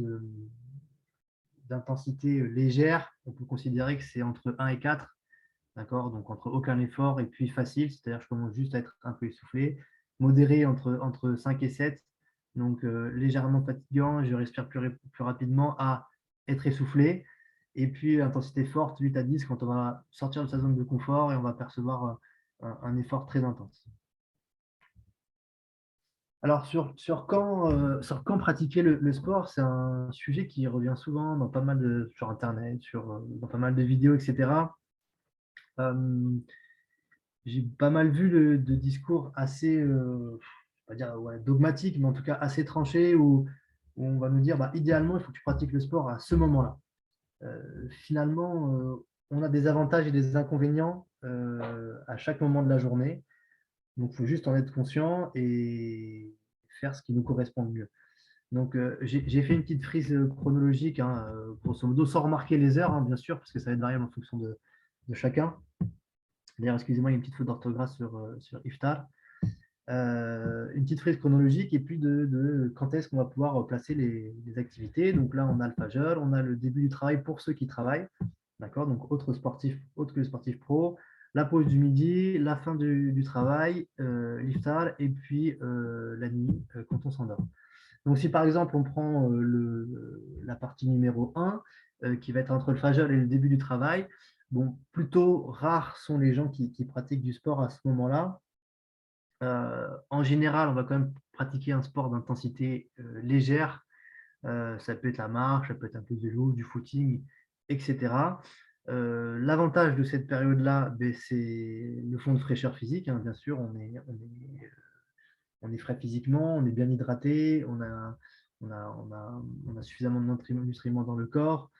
S1: d'intensité légère. On peut considérer que c'est entre 1 et 4. D'accord, donc entre aucun effort et puis facile, c'est-à-dire je commence juste à être un peu essoufflé. Modéré entre 5 et 7, donc légèrement fatigant, je respire plus rapidement, à être essoufflé. Et puis intensité forte, 8 à 10, quand on va sortir de sa zone de confort et on va percevoir un effort très intense. Alors sur quand pratiquer le sport, c'est un sujet qui revient souvent dans pas mal sur Internet, dans pas mal de vidéos, etc. J'ai pas mal vu de discours assez, je vais pas dire ouais, dogmatiques, mais en tout cas assez tranchés, où on va nous dire, bah, idéalement, il faut que tu pratiques le sport à ce moment-là. Finalement, on a des avantages et des inconvénients à chaque moment de la journée. Donc, il faut juste en être conscient et faire ce qui nous correspond le mieux. Donc, j'ai fait une petite frise chronologique, hein, grosso modo, sans remarquer les heures, hein, bien sûr, parce que ça va être variable en fonction de chacun. D'ailleurs, excusez-moi, il y a une petite faute d'orthographe sur Iftar. Une petite frise chronologique et puis de quand est-ce qu'on va pouvoir placer les activités. Donc là, on a le Fajr, on a le début du travail pour ceux qui travaillent, d'accord, donc autre que le sportif pro, la pause du midi, la fin du travail, l'Iftar et puis la nuit quand on s'endort. Donc si par exemple on prend la partie numéro 1 qui va être entre le Fajr et le début du travail, bon, plutôt rares sont les gens qui pratiquent du sport à ce moment-là. En général, on va quand même pratiquer un sport d'intensité légère. Ça peut être la marche, ça peut être un peu de vélo, du footing, etc. L'avantage de cette période-là, ben, c'est le fond de fraîcheur physique, hein, bien sûr. On est frais physiquement, on est bien hydraté, on a suffisamment de nutriments dans le corps.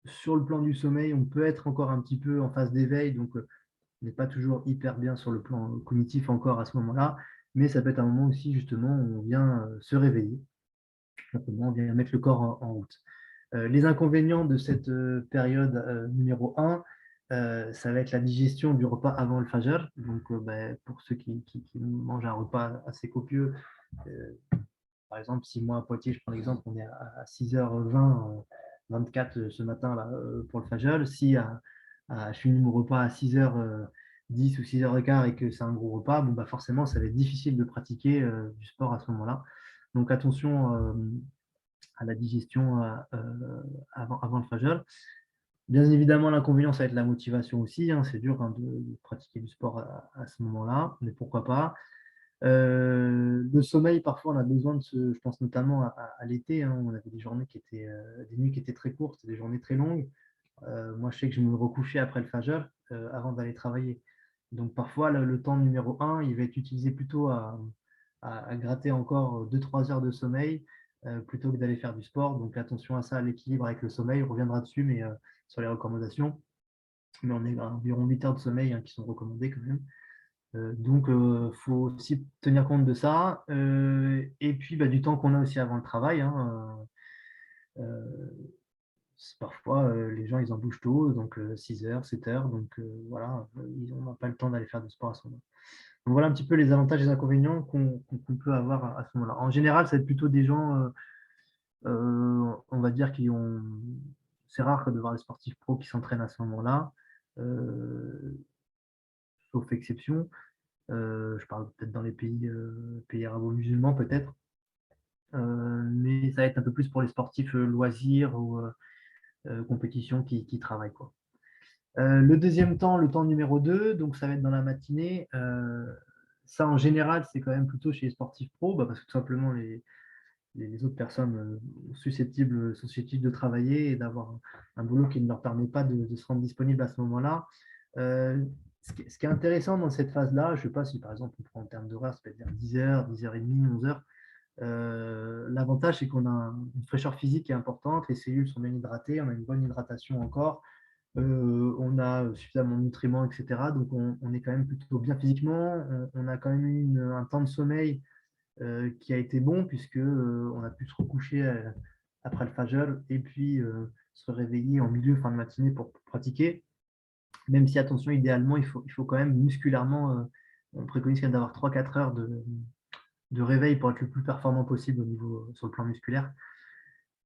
S1: Sur le plan du sommeil, on peut être encore un petit peu en phase d'éveil, donc on n'est pas toujours hyper bien sur le plan cognitif encore à ce moment-là, mais ça peut être un moment aussi justement où on vient se réveiller, simplement on vient mettre le corps en route. Les inconvénients de cette période numéro 1, ça va être la digestion du repas avant le Fajr. Donc ben, pour ceux qui mangent un repas assez copieux, par exemple, si moi à Poitiers, je prends l'exemple, on est à 6h20, 24 ce matin là, pour le Fajr. Si je finis mon repas à 6h10 ou 6h15 et que c'est un gros repas, bon, bah forcément, ça va être difficile de pratiquer du sport à ce moment-là. Donc attention à la digestion avant le Fajr. Bien évidemment, l'inconvénient, ça va être la motivation aussi, hein. C'est dur hein, de pratiquer du sport à ce moment-là, mais pourquoi pas. Le sommeil, parfois, on a besoin je pense notamment à l'été, hein, où on avait des journées des nuits qui étaient très courtes, des journées très longues. Moi, je sais que je me recouchais après le Fajr avant d'aller travailler. Donc, parfois, le temps numéro 1, il va être utilisé plutôt à gratter encore 2-3 heures de sommeil plutôt que d'aller faire du sport. Donc, attention à ça, l'équilibre avec le sommeil. On reviendra dessus, mais sur les recommandations. Mais on est à environ 8 heures de sommeil hein, qui sont recommandées quand même. Donc, il faut aussi tenir compte de ça. Et puis, bah, du temps qu'on a aussi avant le travail. Hein, parfois, les gens, ils en bougent tôt, donc 6h, 7h. Donc, voilà, ils n'ont pas le temps d'aller faire du sport à ce moment-là. Donc, voilà un petit peu les avantages et les inconvénients qu'on peut avoir à ce moment-là. En général, ça va être plutôt des gens, on va dire, c'est rare de voir des sportifs pros qui s'entraînent à ce moment-là, sauf exception. Je parle peut-être dans les pays arabo-musulmans peut-être. Mais ça va être un peu plus pour les sportifs loisirs ou compétitions qui travaillent, quoi. Le deuxième temps, le temps numéro 2, donc ça va être dans la matinée. Ça, en général, c'est quand même plutôt chez les sportifs pros, parce que tout simplement, les autres personnes sont susceptibles de travailler et d'avoir un boulot qui ne leur permet pas de se rendre disponible à ce moment-là. Ce qui est intéressant dans cette phase-là, je ne sais pas si par exemple on prend en termes d'horaire, ça peut être vers 10h, 10h30, 11h. L'avantage, c'est qu'on a une fraîcheur physique qui est importante, les cellules sont bien hydratées, on a une bonne hydratation encore, on a suffisamment de nutriments, etc. Donc on est quand même plutôt bien physiquement, on a quand même eu un temps de sommeil qui a été bon puisque on a pu se recoucher après le Fajr et puis se réveiller en milieu, fin de matinée pour pratiquer. Même si, attention, idéalement, il faut quand même musculairement, on préconise quand même d'avoir 3-4 heures de réveil pour être le plus performant possible sur le plan musculaire.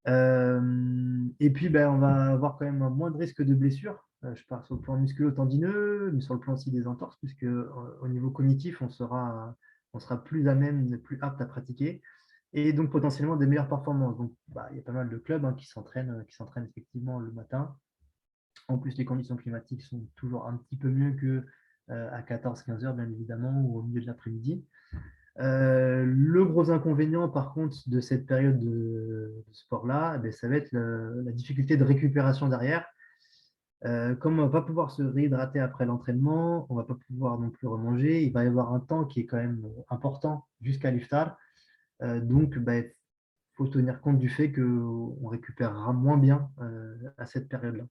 S1: Et puis, on va avoir quand même un moins de risque de blessure. Je parle sur le plan musculo-tendineux, mais sur le plan aussi des entorses, puisque au niveau cognitif, on sera plus à même, plus apte à pratiquer, et donc potentiellement des meilleures performances. Donc, il y a pas mal de clubs qui s'entraînent effectivement le matin. En plus, les conditions climatiques sont toujours un petit peu mieux qu'à 14-15 heures, bien évidemment, ou au milieu de l'après-midi. Le gros inconvénient, par contre, de cette période de sport-là, ça va être la difficulté de récupération derrière. Comme on ne va pas pouvoir se réhydrater après l'entraînement, on ne va pas pouvoir non plus remanger, il va y avoir un temps qui est quand même important jusqu'à l'iftar. Donc, il faut tenir compte du fait qu'on récupérera moins bien à cette période-là.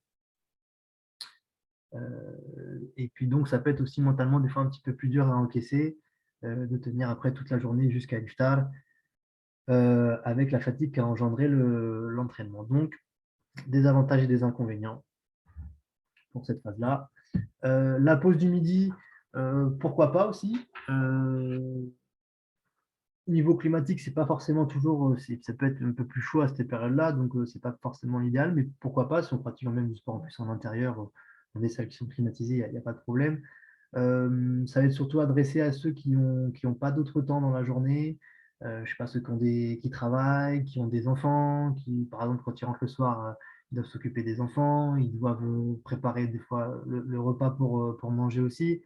S1: Et puis donc, ça peut être aussi mentalement des fois un petit peu plus dur à encaisser, de tenir après toute la journée jusqu'à l'iftar, avec la fatigue qu'a engendré l'entraînement. Donc, des avantages et des inconvénients pour cette phase-là. La pause du midi, pourquoi pas aussi. Niveau climatique, c'est pas forcément toujours, ça peut être un peu plus chaud à cette période-là, donc c'est pas forcément l'idéal, mais pourquoi pas, si on pratique même du sport en plus en intérieur, dans des salles qui sont climatisées, il n'y a pas de problème. Ça va être surtout adressé à ceux qui ont pas d'autre temps dans la journée. Je sais pas, ceux qui travaillent, qui ont des enfants, qui, par exemple, quand ils rentrent le soir, ils doivent s'occuper des enfants, ils doivent préparer des fois le repas pour manger aussi,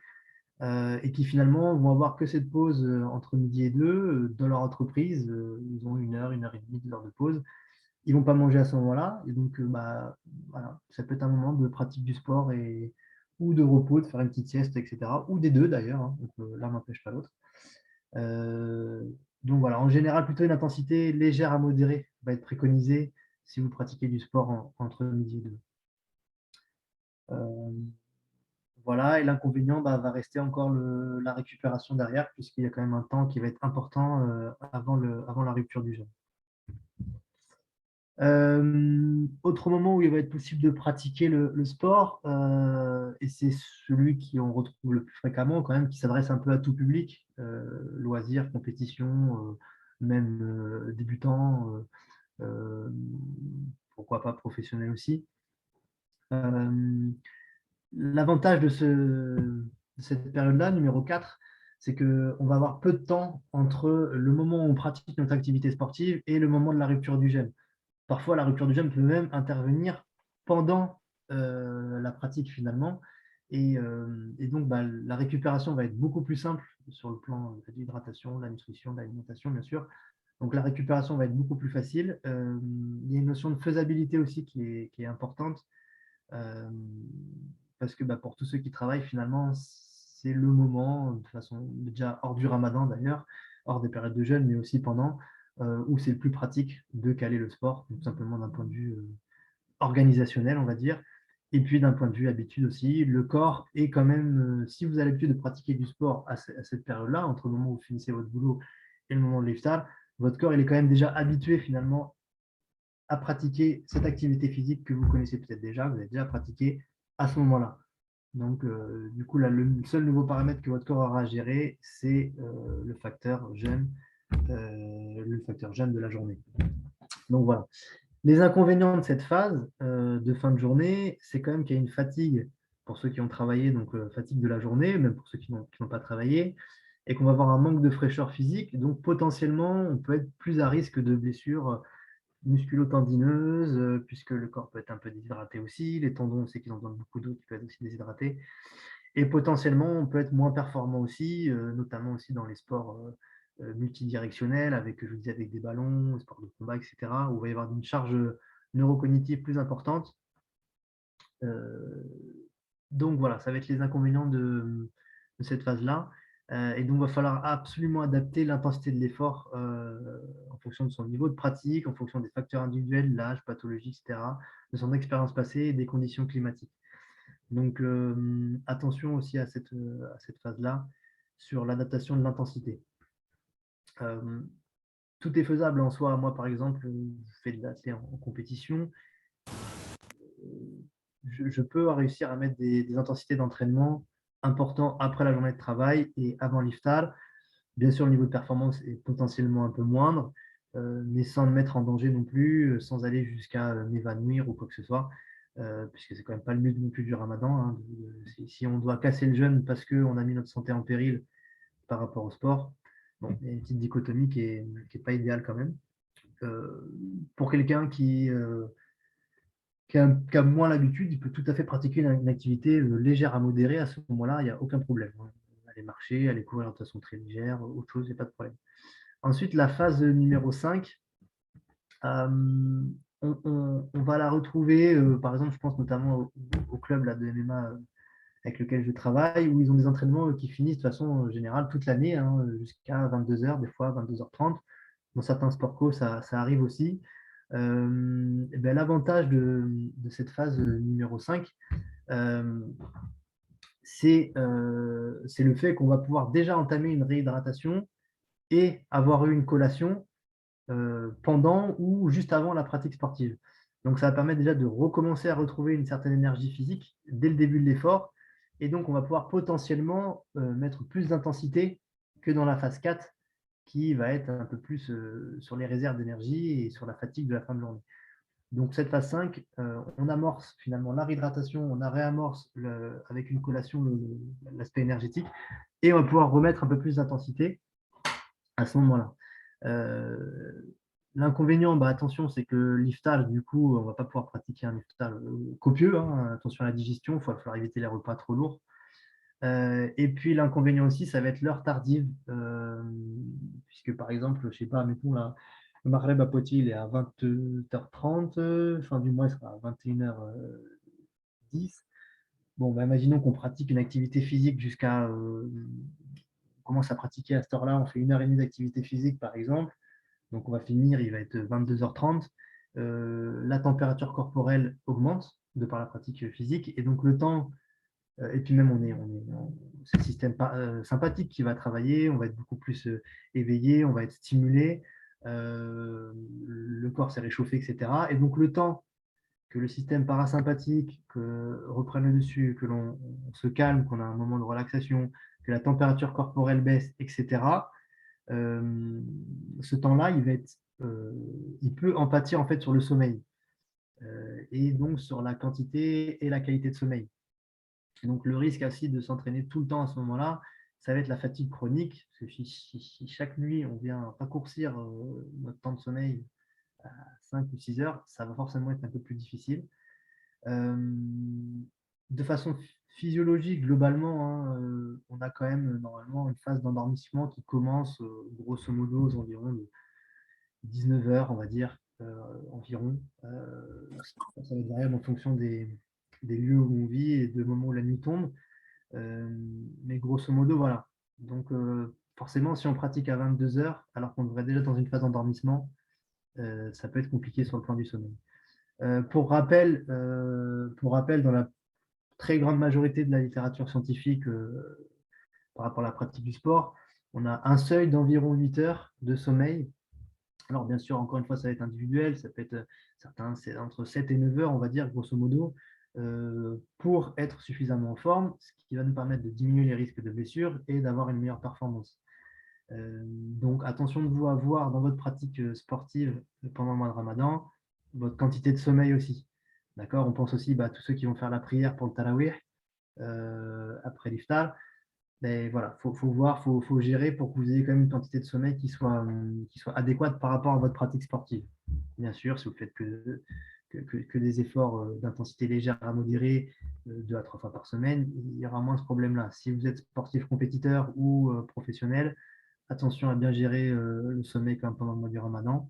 S1: et qui finalement vont avoir que cette pause entre midi et deux dans leur entreprise. Ils ont 1 heure et demie, 2 heures de pause. Ils vont pas manger à ce moment-là. Et donc, voilà, ça peut être un moment de pratique du sport ou de repos, de faire une petite sieste, etc. Ou des deux d'ailleurs, hein. Donc, l'un n'empêche pas l'autre. Donc voilà, en général, plutôt une intensité légère à modérée va être préconisée si vous pratiquez du sport entre midi et deux. Voilà, et l'inconvénient va rester encore la récupération derrière, puisqu'il y a quand même un temps qui va être important avant la rupture du jeûne. Autre moment où il va être possible de pratiquer le sport, et c'est celui qu'on retrouve le plus fréquemment, quand même, qui s'adresse un peu à tout public, loisirs, compétitions, même débutants, pourquoi pas professionnels aussi. L'avantage de cette période-là, numéro 4, c'est qu'on va avoir peu de temps entre le moment où on pratique notre activité sportive et le moment de la rupture du jeûne. Parfois, la rupture du jeûne peut même intervenir pendant la pratique finalement. Et donc, la récupération va être beaucoup plus simple sur le plan de l'hydratation, de la nutrition, de l'alimentation, bien sûr. Donc, la récupération va être beaucoup plus facile. Il y a une notion de faisabilité aussi qui est importante. Parce que pour tous ceux qui travaillent, finalement, c'est le moment, de toute façon, déjà hors du ramadan d'ailleurs, hors des périodes de jeûne, mais aussi pendant, où c'est le plus pratique de caler le sport, tout simplement d'un point de vue organisationnel, on va dire, et puis d'un point de vue habitude aussi. Le corps est quand même, si vous avez l'habitude de pratiquer du sport à cette période-là, entre le moment où vous finissez votre boulot et le moment de l'iftar, votre corps il est quand même déjà habitué finalement à pratiquer cette activité physique que vous connaissez peut-être déjà, vous avez déjà pratiqué à ce moment-là. Donc, du coup, là, le seul nouveau paramètre que votre corps aura à gérer, c'est le facteur jeûne de la journée. Donc, voilà. Les inconvénients de cette phase de fin de journée, c'est quand même qu'il y a une fatigue pour ceux qui ont travaillé, donc fatigue de la journée, même pour ceux qui n'ont pas travaillé, et qu'on va avoir un manque de fraîcheur physique. Donc potentiellement, on peut être plus à risque de blessures musculo-tendineuses, puisque le corps peut être un peu déshydraté aussi. Les tendons, on sait qu'ils ont besoin de beaucoup d'eau, qui peut être aussi déshydraté. Et potentiellement, on peut être moins performant aussi, notamment aussi dans les sports multidirectionnels, avec, je vous disais, avec des ballons, sports de combat, etc., où il va y avoir une charge neurocognitive plus importante. Donc voilà, ça va être les inconvénients de cette phase-là. Et donc, il va falloir absolument adapter l'intensité de l'effort en fonction de son niveau de pratique, en fonction des facteurs individuels, l'âge, pathologie, etc., de son expérience passée et des conditions climatiques. Donc, attention aussi à cette phase-là sur l'adaptation de l'intensité. Tout est faisable en soi. Moi, par exemple, je fais de l'athlète en compétition. Je peux réussir à mettre des intensités d'entraînement importantes après la journée de travail et avant l'iftar. Bien sûr, le niveau de performance est potentiellement un peu moindre, mais sans me mettre en danger non plus, sans aller jusqu'à m'évanouir ou quoi que ce soit, puisque c'est quand même pas le but non plus du ramadan. Hein, si on doit casser le jeûne parce qu'on a mis notre santé en péril par rapport au sport, bon, il y a une petite dichotomie qui est pas idéale quand même. Pour quelqu'un qui a moins l'habitude, il peut tout à fait pratiquer une activité légère à modérée. À ce moment-là, il n'y a aucun problème. Aller marcher, aller courir de façon très légère, autre chose, il n'y a pas de problème. Ensuite, la phase numéro 5, on va la retrouver, par exemple, je pense notamment au club là, de MMA avec lequel je travaille, où ils ont des entraînements qui finissent de façon générale toute l'année, hein, jusqu'à 22h, des fois 22h30. Dans certains sports co, ça arrive aussi. L'avantage de cette phase numéro 5, c'est le fait qu'on va pouvoir déjà entamer une réhydratation et avoir eu une collation pendant ou juste avant la pratique sportive. Donc, ça va permettre déjà de recommencer à retrouver une certaine énergie physique dès le début de l'effort. Et donc, on va pouvoir potentiellement mettre plus d'intensité que dans la phase 4, qui va être un peu plus sur les réserves d'énergie et sur la fatigue de la fin de journée. Donc, cette phase 5, on amorce finalement la réhydratation, on réamorce avec une collation l'aspect énergétique et on va pouvoir remettre un peu plus d'intensité à ce moment-là. L'inconvénient, attention, c'est que l'iftar, du coup, on ne va pas pouvoir pratiquer un iftar copieux. Hein, attention à la digestion, il va falloir éviter les repas trop lourds. Et puis l'inconvénient aussi, ça va être l'heure tardive, puisque par exemple, je ne sais pas, mettons là, le Maghreb à Poitiers, il est à 20h30, fin du mois, il sera à 21h10. Bon, imaginons qu'on pratique une activité physique jusqu'à. On commence à pratiquer à cette heure-là, on fait 1h30 d'activité physique par exemple. Donc on va finir, il va être 22h30. La température corporelle augmente de par la pratique physique. Et donc le temps, et puis même c'est le système sympathique qui va travailler, on va être beaucoup plus éveillé, on va être stimulé, le corps s'est réchauffé, etc. Et donc le temps que le système parasympathique reprenne le dessus, que l'on se calme, qu'on a un moment de relaxation, que la température corporelle baisse, etc., ce temps-là, il peut en pâtir en fait sur le sommeil et donc sur la quantité et la qualité de sommeil. Et donc le risque aussi de s'entraîner tout le temps à ce moment-là, ça va être la fatigue chronique, parce que si chaque nuit on vient raccourcir notre temps de sommeil à 5 ou 6 heures, ça va forcément être un peu plus difficile. De façon physiologique, globalement, hein, on a quand même normalement une phase d'endormissement qui commence grosso modo aux environs de 19 heures, on va dire, environ. Ça va être variable en fonction des lieux où on vit et des moments où la nuit tombe. Mais grosso modo, voilà. Donc, forcément, si on pratique à 22 heures, alors qu'on devrait déjà dans une phase d'endormissement, ça peut être compliqué sur le plan du sommeil. Pour rappel, dans la très grande majorité de la littérature scientifique par rapport à la pratique du sport, on a un seuil d'environ 8 heures de sommeil. Alors, bien sûr, encore une fois, ça va être individuel, ça peut être certains, c'est entre 7 et 9 heures, on va dire, grosso modo, pour être suffisamment en forme, ce qui va nous permettre de diminuer les risques de blessures et d'avoir une meilleure performance. Donc, attention de vous avoir dans votre pratique sportive pendant le mois de Ramadan, votre quantité de sommeil aussi. D'accord? On pense aussi à tous ceux qui vont faire la prière pour le tarawih après l'iftar. Mais voilà, faut voir, faut gérer pour que vous ayez quand même une quantité de sommeil qui soit adéquate par rapport à votre pratique sportive. Bien sûr, si vous faites que des efforts d'intensité légère à modérée, 2 à 3 fois par semaine, il y aura moins ce problème-là. Si vous êtes sportif compétiteur ou professionnel, attention à bien gérer le sommeil quand même pendant le mois du Ramadan.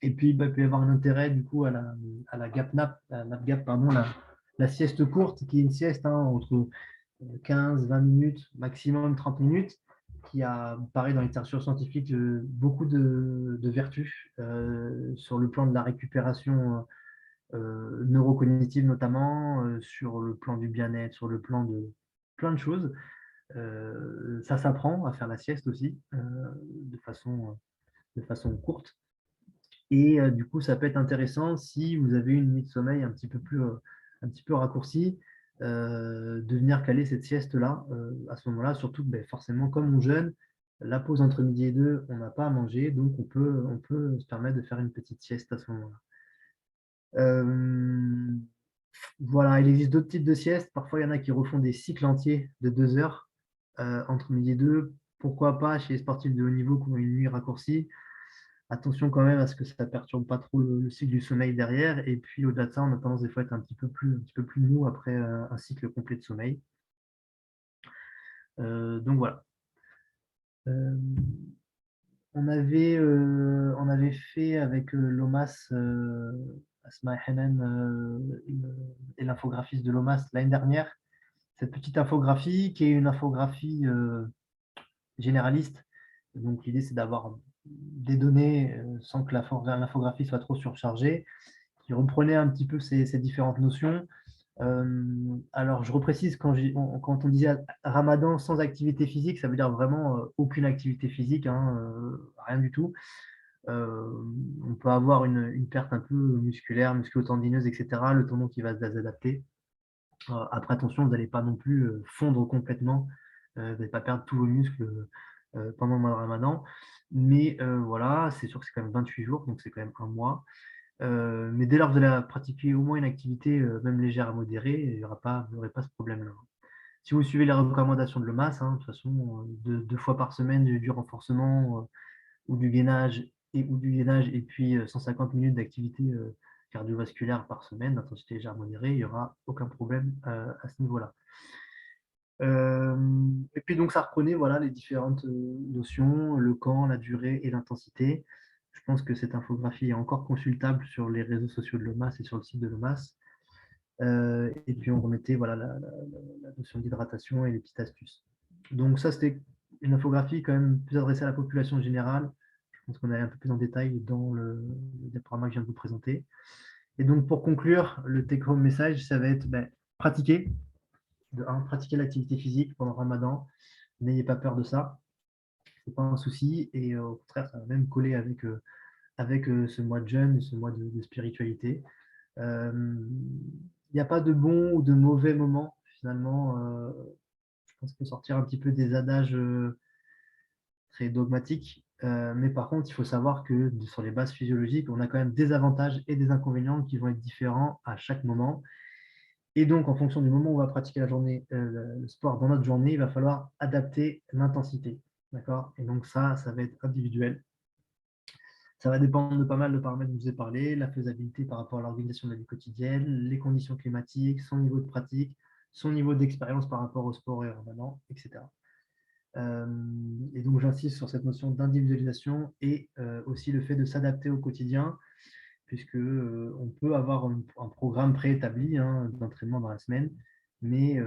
S1: Et puis, il peut y avoir un intérêt du coup à la gap nap, nap gap, pardon, la sieste courte, qui est une sieste entre 15-20 minutes, maximum 30 minutes, qui a, pareil, dans la littérature scientifique, beaucoup de vertus sur le plan de la récupération neurocognitive notamment, sur le plan du bien-être, sur le plan de plein de choses. Ça s'apprend à faire la sieste aussi de façon courte. Et du coup, ça peut être intéressant si vous avez une nuit de sommeil un petit peu raccourcie, de venir caler cette sieste-là à ce moment-là. Surtout que forcément, comme on jeûne, la pause entre midi et 2, on n'a pas à manger, donc on peut se permettre de faire une petite sieste à ce moment-là. Voilà, il existe d'autres types de siestes. Parfois, il y en a qui refont des cycles entiers de 2 heures entre midi et 2. Pourquoi pas chez les sportifs de haut niveau qui ont une nuit raccourcie. Attention quand même à ce que ça ne perturbe pas trop le cycle du sommeil derrière. Et puis au-delà de ça, on a tendance des fois à être un petit peu plus mou après un cycle complet de sommeil. Donc voilà. On avait fait avec l'OMAS, Asma et Henan, et l'infographiste de l'OMAS l'année dernière, cette petite infographie qui est une infographie généraliste. Donc l'idée, c'est d'avoir des données sans que l'infographie soit trop surchargée, qui reprenait un petit peu ces différentes notions. Alors, je reprécise, quand on disait Ramadan sans activité physique, ça veut dire vraiment aucune activité physique, hein, rien du tout. On peut avoir une perte un peu musculaire, musculo-tendineuse, etc., le tendon qui va s'adapter. Après, attention, vous n'allez pas non plus fondre complètement, vous n'allez pas perdre tous vos muscles pendant le mois de Ramadan. Mais voilà, c'est sûr que c'est quand même 28 jours, donc c'est quand même un mois. Mais dès lors que vous allez pratiquer au moins une activité, même légère à modérée, il n'y aura pas, vous n'aurez pas ce problème-là. Si vous suivez les recommandations de l'OMAS, de toute façon, 2 fois par semaine du renforcement ou du gainage et puis 150 minutes d'activité cardiovasculaire par semaine, d'intensité légère modérée, il n'y aura aucun problème à ce niveau-là. Et puis donc ça reprenait voilà, les différentes notions, le quand, la durée et l'intensité. Je pense que cette infographie est encore consultable sur les réseaux sociaux de l'OMAS et sur le site de l'OMAS. Et puis on remettait voilà, la notion d'hydratation et les petites astuces. Donc ça, c'était une infographie quand même plus adressée à la population générale. Je pense qu'on allait un peu plus en détail dans le diaporama que je viens de vous présenter. Et donc pour conclure, le take-home message, ça va être pratiquer. De 1, pratiquer l'activité physique pendant le Ramadan. N'ayez pas peur de ça. Ce n'est pas un souci. Et au contraire, ça va même coller avec ce mois de jeûne, ce mois de spiritualité. Il n'y a pas de bon ou de mauvais moment, finalement. Je pense qu'il faut sortir un petit peu des adages très dogmatiques. Mais par contre, il faut savoir que sur les bases physiologiques, on a quand même des avantages et des inconvénients qui vont être différents à chaque moment. Et donc, en fonction du moment où on va pratiquer la journée, le sport dans notre journée, il va falloir adapter l'intensité. D'accord? Et donc, ça va être individuel. Ça va dépendre de pas mal de paramètres dont je vous ai parlé, la faisabilité par rapport à l'organisation de la vie quotidienne, les conditions climatiques, son niveau de pratique, son niveau d'expérience par rapport au sport et au Ramadan, etc. Et donc, j'insiste sur cette notion d'individualisation et aussi le fait de s'adapter au quotidien, puisque on peut avoir un programme préétabli d'entraînement dans la semaine, mais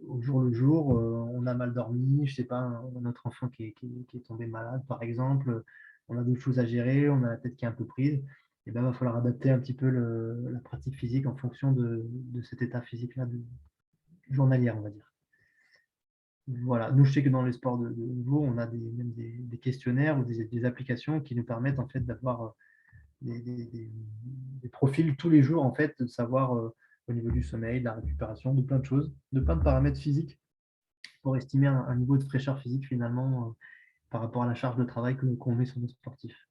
S1: au jour le jour, on a mal dormi, je ne sais pas, notre enfant qui est tombé malade, par exemple, on a d'autres choses à gérer, on a la tête qui est un peu prise, et bien, il va falloir adapter un petit peu la pratique physique en fonction de cet état physique-là journalier, on va dire. Voilà, nous je sais que dans les sports de niveau, on a même des questionnaires ou des applications qui nous permettent en fait d'avoir des profils tous les jours, en fait, de savoir au niveau du sommeil, de la récupération, de plein de choses, de plein de paramètres physiques pour estimer un niveau de fraîcheur physique finalement par rapport à la charge de travail qu'on met sur nos sportifs.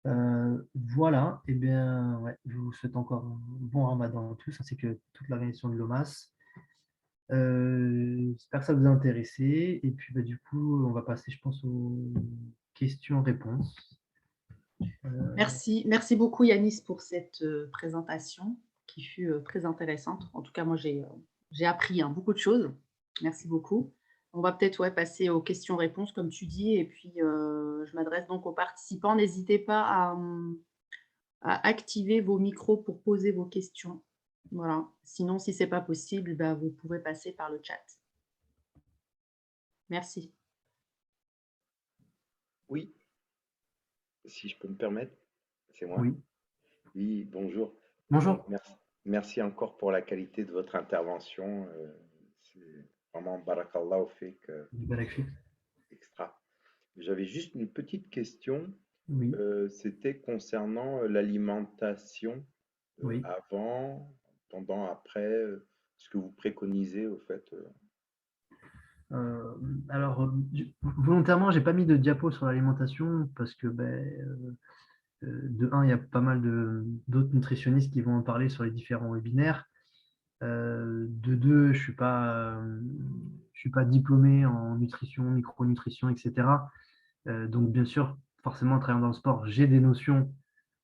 S1: Voilà, et bien, ouais, je vous souhaite encore un bon ramadan à tous, ainsi que toute l'organisation de l'OMAS. J'espère que ça vous a intéressé. Et puis, bah, du coup, on va passer, je pense, aux questions-réponses.
S2: Merci beaucoup Yanis pour cette présentation qui fut très intéressante. En tout cas, moi, j'ai appris beaucoup de choses. Merci beaucoup. On va peut-être passer aux questions-réponses, comme tu dis. Et puis, je m'adresse donc aux participants. N'hésitez pas à activer vos micros pour poser vos questions. Voilà. Sinon, si ce n'est pas possible, vous pouvez passer par le chat. Merci.
S4: Oui, si je peux me permettre, c'est moi.
S1: Oui,
S4: Oui, bonjour.
S1: bonjour.
S4: Donc, merci encore pour la qualité de votre intervention. C'est vraiment barakallahu fik,
S1: Du Balakhi.
S4: extra. J'avais juste une petite question.
S1: Oui,
S4: C'était concernant l'alimentation
S1: oui.
S4: avant, pendant, après, ce que vous préconisez au fait.
S1: Alors, volontairement, j'ai pas mis de diapo sur l'alimentation parce que, de un, il y a pas mal d'autres nutritionnistes qui vont en parler sur les différents webinaires. De deux, je suis pas diplômé en nutrition, micronutrition, etc. Donc, bien sûr, forcément, en travaillant dans le sport, j'ai des notions.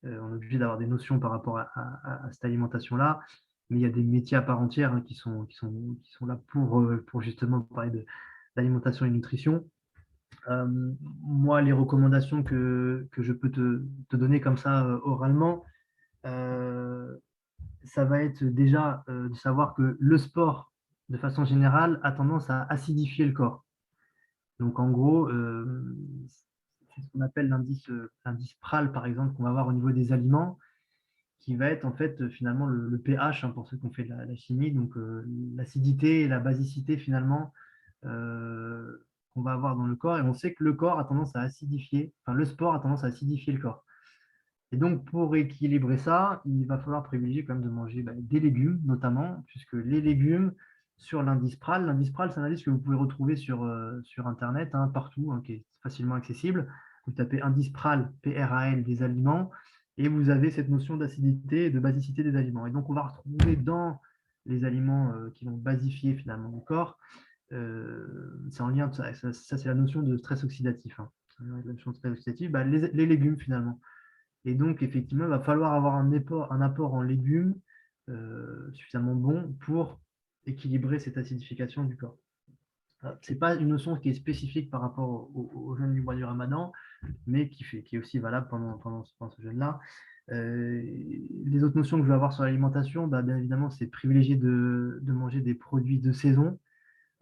S1: On est obligé d'avoir des notions par rapport à cette alimentation-là. Mais il y a des métiers à part entière, hein, qui sont là pour justement parler d'alimentation et nutrition. Moi, les recommandations que je peux te donner comme ça oralement, euh, ça va être déjà de savoir que le sport, de façon générale, a tendance à acidifier le corps. Donc, en gros, c'est ce qu'on appelle l'indice PRAL, par exemple, qu'on va avoir au niveau des aliments, qui va être en fait finalement le pH, hein, pour ceux qui ont fait de la chimie, donc l'acidité et la basicité finalement qu'on va avoir dans le corps. Et on sait que le corps a tendance à acidifier, enfin le sport a tendance à acidifier le corps. Et donc, pour équilibrer ça, il va falloir privilégier quand même de manger des légumes, notamment, puisque les légumes, sur l'indice PRAL, c'est un indice que vous pouvez retrouver sur Internet, hein, partout, hein, qui est facilement accessible. Vous tapez indice PRAL, P-R-A-L, des aliments, et vous avez cette notion d'acidité et de basicité des aliments. Et donc, on va retrouver dans les aliments qui vont basifier finalement le corps, c'est en lien, ça c'est la notion de stress oxydatif, hein. La notion de stress oxydatif, les légumes finalement. Et donc, effectivement, il va falloir avoir un apport en légumes suffisamment bon pour équilibrer cette acidification du corps. Ce n'est pas une notion qui est spécifique par rapport au jeûne du mois du Ramadan, mais qui est aussi valable pendant ce jeûne-là. Les autres notions que je vais avoir sur l'alimentation, bien évidemment, c'est privilégier de manger des produits de saison.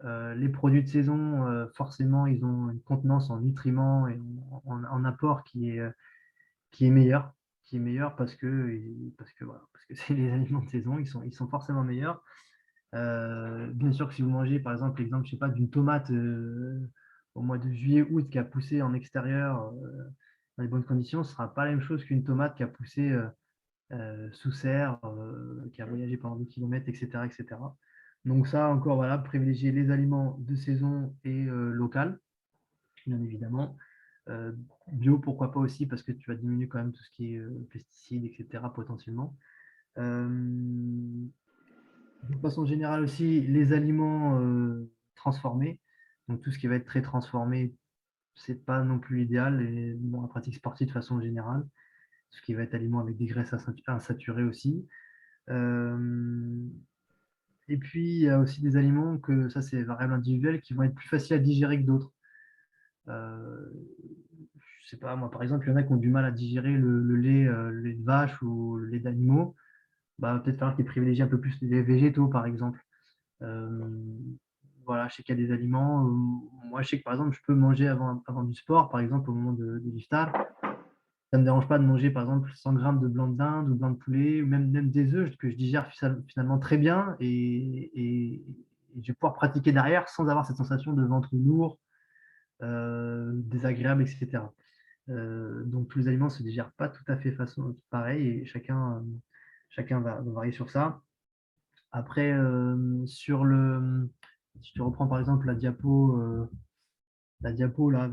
S1: Les produits de saison, forcément, ils ont une contenance en nutriments et en apport qui est meilleur, parce que c'est les aliments de saison, ils sont forcément meilleurs. Bien sûr que si vous mangez, par exemple, l'exemple, je sais pas, d'une tomate au mois de juillet, août, qui a poussé en extérieur dans les bonnes conditions, ce ne sera pas la même chose qu'une tomate qui a poussé sous serre, qui a voyagé pendant des kilomètres, etc., etc. Donc ça, encore, voilà, privilégier les aliments de saison et local, bien évidemment. Bio, pourquoi pas aussi, parce que tu vas diminuer quand même tout ce qui est pesticides, etc., potentiellement. De façon générale aussi, les aliments transformés, donc tout ce qui va être très transformé, c'est pas non plus l'idéal, et bon, la pratique sportive de façon générale, ce qui va être aliments avec des graisses insaturées aussi. Et puis, il y a aussi des aliments que, ça c'est variable individuelle, qui vont être plus faciles à digérer que d'autres. Je sais pas, moi par exemple, il y en a qui ont du mal à digérer le lait de vache ou le lait d'animaux. Peut-être falloir qu'ils privilégient un peu plus les végétaux, par exemple. Euh, voilà, je sais qu'il y a des aliments. Moi, je sais que par exemple, je peux manger avant du sport, par exemple, au moment de l'iftar. Ça ne me dérange pas de manger, par exemple, 100 grammes de blanc de dinde ou blanc de poulet, ou même des œufs que je digère finalement très bien et je vais pouvoir pratiquer derrière sans avoir cette sensation de ventre lourd, désagréable, etc. Donc, tous les aliments ne se digèrent pas tout à fait pareil et chacun va varier sur ça. Après, si tu reprends par exemple la diapo là,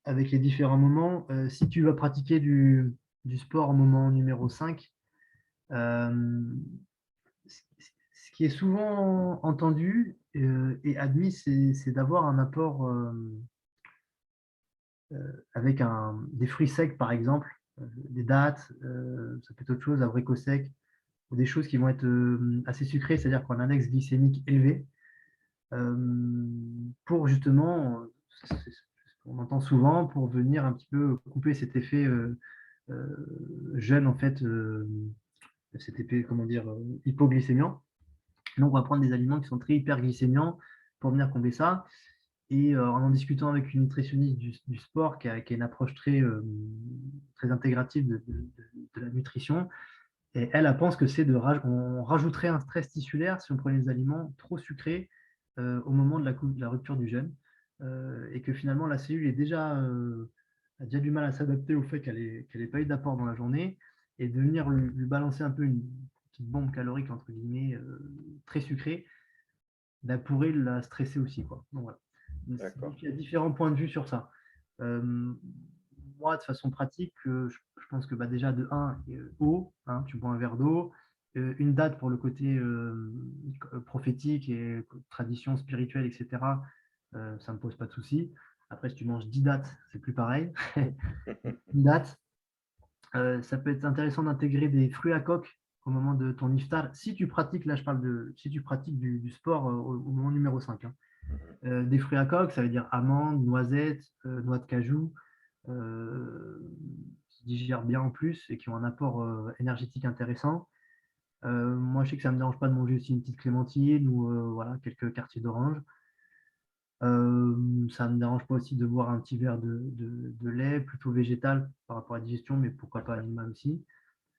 S1: avec les différents moments, si tu vas pratiquer du sport au moment numéro 5. Ce qui est souvent entendu et admis, c'est d'avoir un apport avec des fruits secs, par exemple, des dattes, ça peut être autre chose, abricots secs, ou des choses qui vont être assez sucrées, c'est-à-dire qu'on a un index glycémique élevé, pour justement, on entend souvent, pour venir un petit peu couper cet effet jeune, en fait, cet effet, comment dire, hypoglycémiant. Donc, on va prendre des aliments qui sont très hyperglycémiants pour venir combler ça. Et en discutant avec une nutritionniste du sport qui a une approche très intégrative de la nutrition, et elle pense que on rajouterait un stress tissulaire si on prenait des aliments trop sucrés au moment de la rupture du jeûne, et que finalement la cellule a déjà du mal à s'adapter au fait qu'elle n'ait pas eu d'apport dans la journée, et de venir lui balancer un peu une petite bombe calorique, entre guillemets, très sucrée, pourrait la stresser aussi, quoi. Donc, voilà. Donc, il y a différents points de vue sur ça. Moi, de façon pratique, je pense que déjà de 1, eau, hein, tu bois un verre d'eau, une date pour le côté prophétique et tradition spirituelle, etc. Ça ne me pose pas de souci. Après, si tu manges 10 dates, c'est plus pareil. Une date, ça peut être intéressant d'intégrer des fruits à coque au moment de ton iftar. Si tu pratiques, là je parle si tu pratiques du sport au moment numéro 5. Hein. Des fruits à coque, ça veut dire amandes, noisettes, noix de cajou, qui digèrent bien en plus et qui ont un apport énergétique intéressant. Moi, je sais que ça ne me dérange pas de manger aussi une petite clémentine ou voilà, quelques quartiers d'orange. Ça ne me dérange pas aussi de boire un petit verre de lait, plutôt végétal par rapport à la digestion, mais pourquoi pas animal aussi.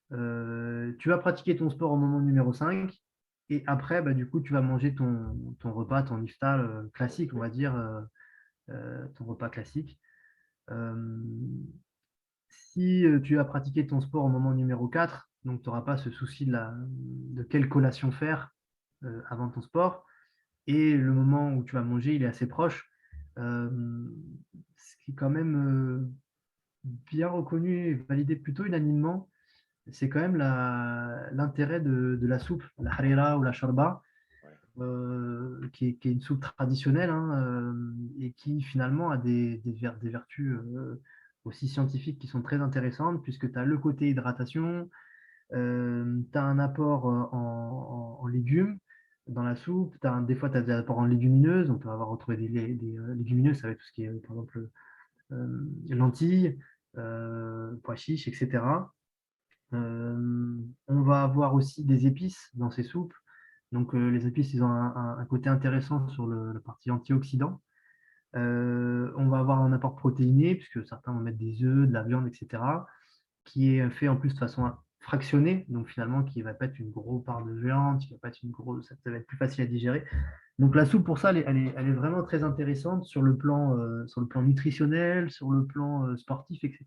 S1: Tu vas pratiquer ton sport au moment numéro 5 et après, du coup, tu vas manger ton repas, ton iftar classique, on va dire, ton repas classique. Si tu as pratiqué ton sport au moment numéro 4, donc tu n'auras pas ce souci de quelle collation faire avant ton sport, et le moment où tu vas manger, il est assez proche, euh, ce qui est quand même bien reconnu et validé plutôt unanimement, c'est quand même l'intérêt de la soupe, la harira ou la shorba, qui est une soupe traditionnelle, hein, et qui finalement a des vertus aussi scientifiques qui sont très intéressantes, puisque tu as le côté hydratation, tu as un apport en légumes dans la soupe, des fois tu as des apports en légumineuses, on peut avoir retrouvé des légumineuses, ça va être tout ce qui est par exemple lentilles, pois chiches, etc. On va avoir aussi des épices dans ces soupes. Donc, les épices, ils ont un côté intéressant sur la partie antioxydant. On va avoir un apport protéiné, puisque certains vont mettre des œufs, de la viande, etc., qui est fait en plus de façon fractionnée, donc finalement, qui ne va pas être une grosse part de viande, qui va pas être ça va être plus facile à digérer. Donc, la soupe, pour ça, elle est vraiment très intéressante sur le plan nutritionnel, sur le plan sportif, etc.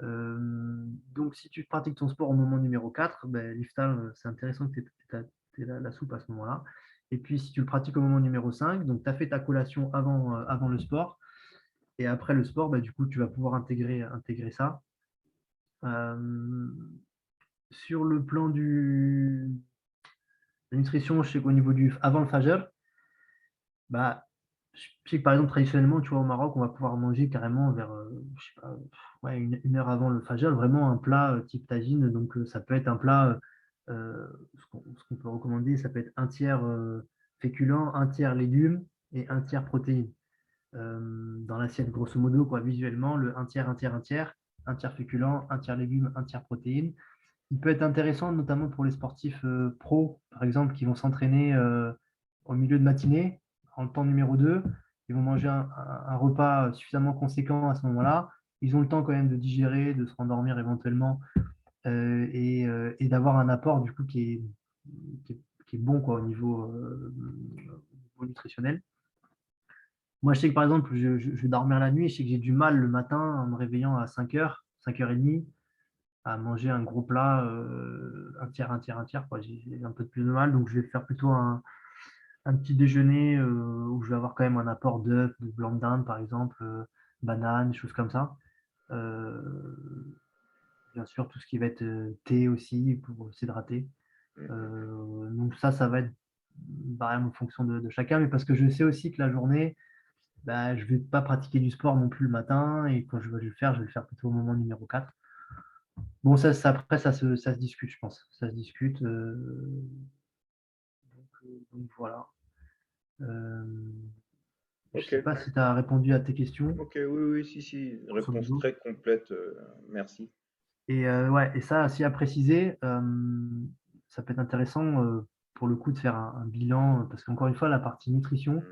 S1: Donc, si tu pratiques ton sport au moment numéro 4, l'iftar, c'est intéressant que tu aies la soupe à ce moment-là. Et puis, si tu le pratiques au moment numéro 5, donc tu as fait ta collation avant le sport. Et après le sport, du coup, tu vas pouvoir intégrer ça. Sur le plan de la nutrition, je sais qu'au niveau avant le fajr, je sais que par exemple, traditionnellement, tu vois, au Maroc, on va pouvoir manger carrément vers, je sais pas, ouais, une heure avant le fajr, vraiment un plat type tagine. Donc, ça peut être un plat, ce qu'on peut recommander, ça peut être un tiers féculent, un tiers légumes et un tiers protéines. Dans l'assiette, grosso modo, quoi, visuellement, le un tiers, un tiers, un tiers féculent, un tiers légumes, un tiers protéines. Il peut être intéressant, notamment pour les sportifs pros, par exemple, qui vont s'entraîner au milieu de matinée, en temps numéro 2. Ils vont manger un repas suffisamment conséquent à ce moment-là. Ils ont le temps quand même de digérer, de se rendormir éventuellement, et d'avoir un apport du coup qui est bon, quoi, au niveau nutritionnel. Moi, je sais que par exemple, je vais dormir la nuit, je sais que j'ai du mal le matin en me réveillant à 5h, 5h30, à manger un gros plat, un tiers, un tiers, un tiers, quoi. J'ai un peu plus de mal, donc je vais faire plutôt un petit déjeuner où je vais avoir quand même un apport d'œufs, de blanc de dinde, par exemple, bananes, des choses comme ça. Euh, bien sûr, tout ce qui va être thé aussi pour s'hydrater. Donc ça va être variable en fonction de chacun, mais parce que je sais aussi que la journée, bah, je vais pas pratiquer du sport non plus le matin, et quand je vais le faire, je vais le faire plutôt au moment numéro 4. Bon, après, ça se discute, je pense. Ça se discute. Donc voilà. Je ne
S4: Ok,
S1: sais pas si tu as répondu à tes questions.
S4: ok, oui, si,
S1: Grosso
S4: réponse
S1: modo.
S4: très complète, merci.
S1: Et ouais, et ça, aussi à préciser, ça peut être intéressant pour le coup de faire un bilan, parce qu'encore une fois, la partie nutrition,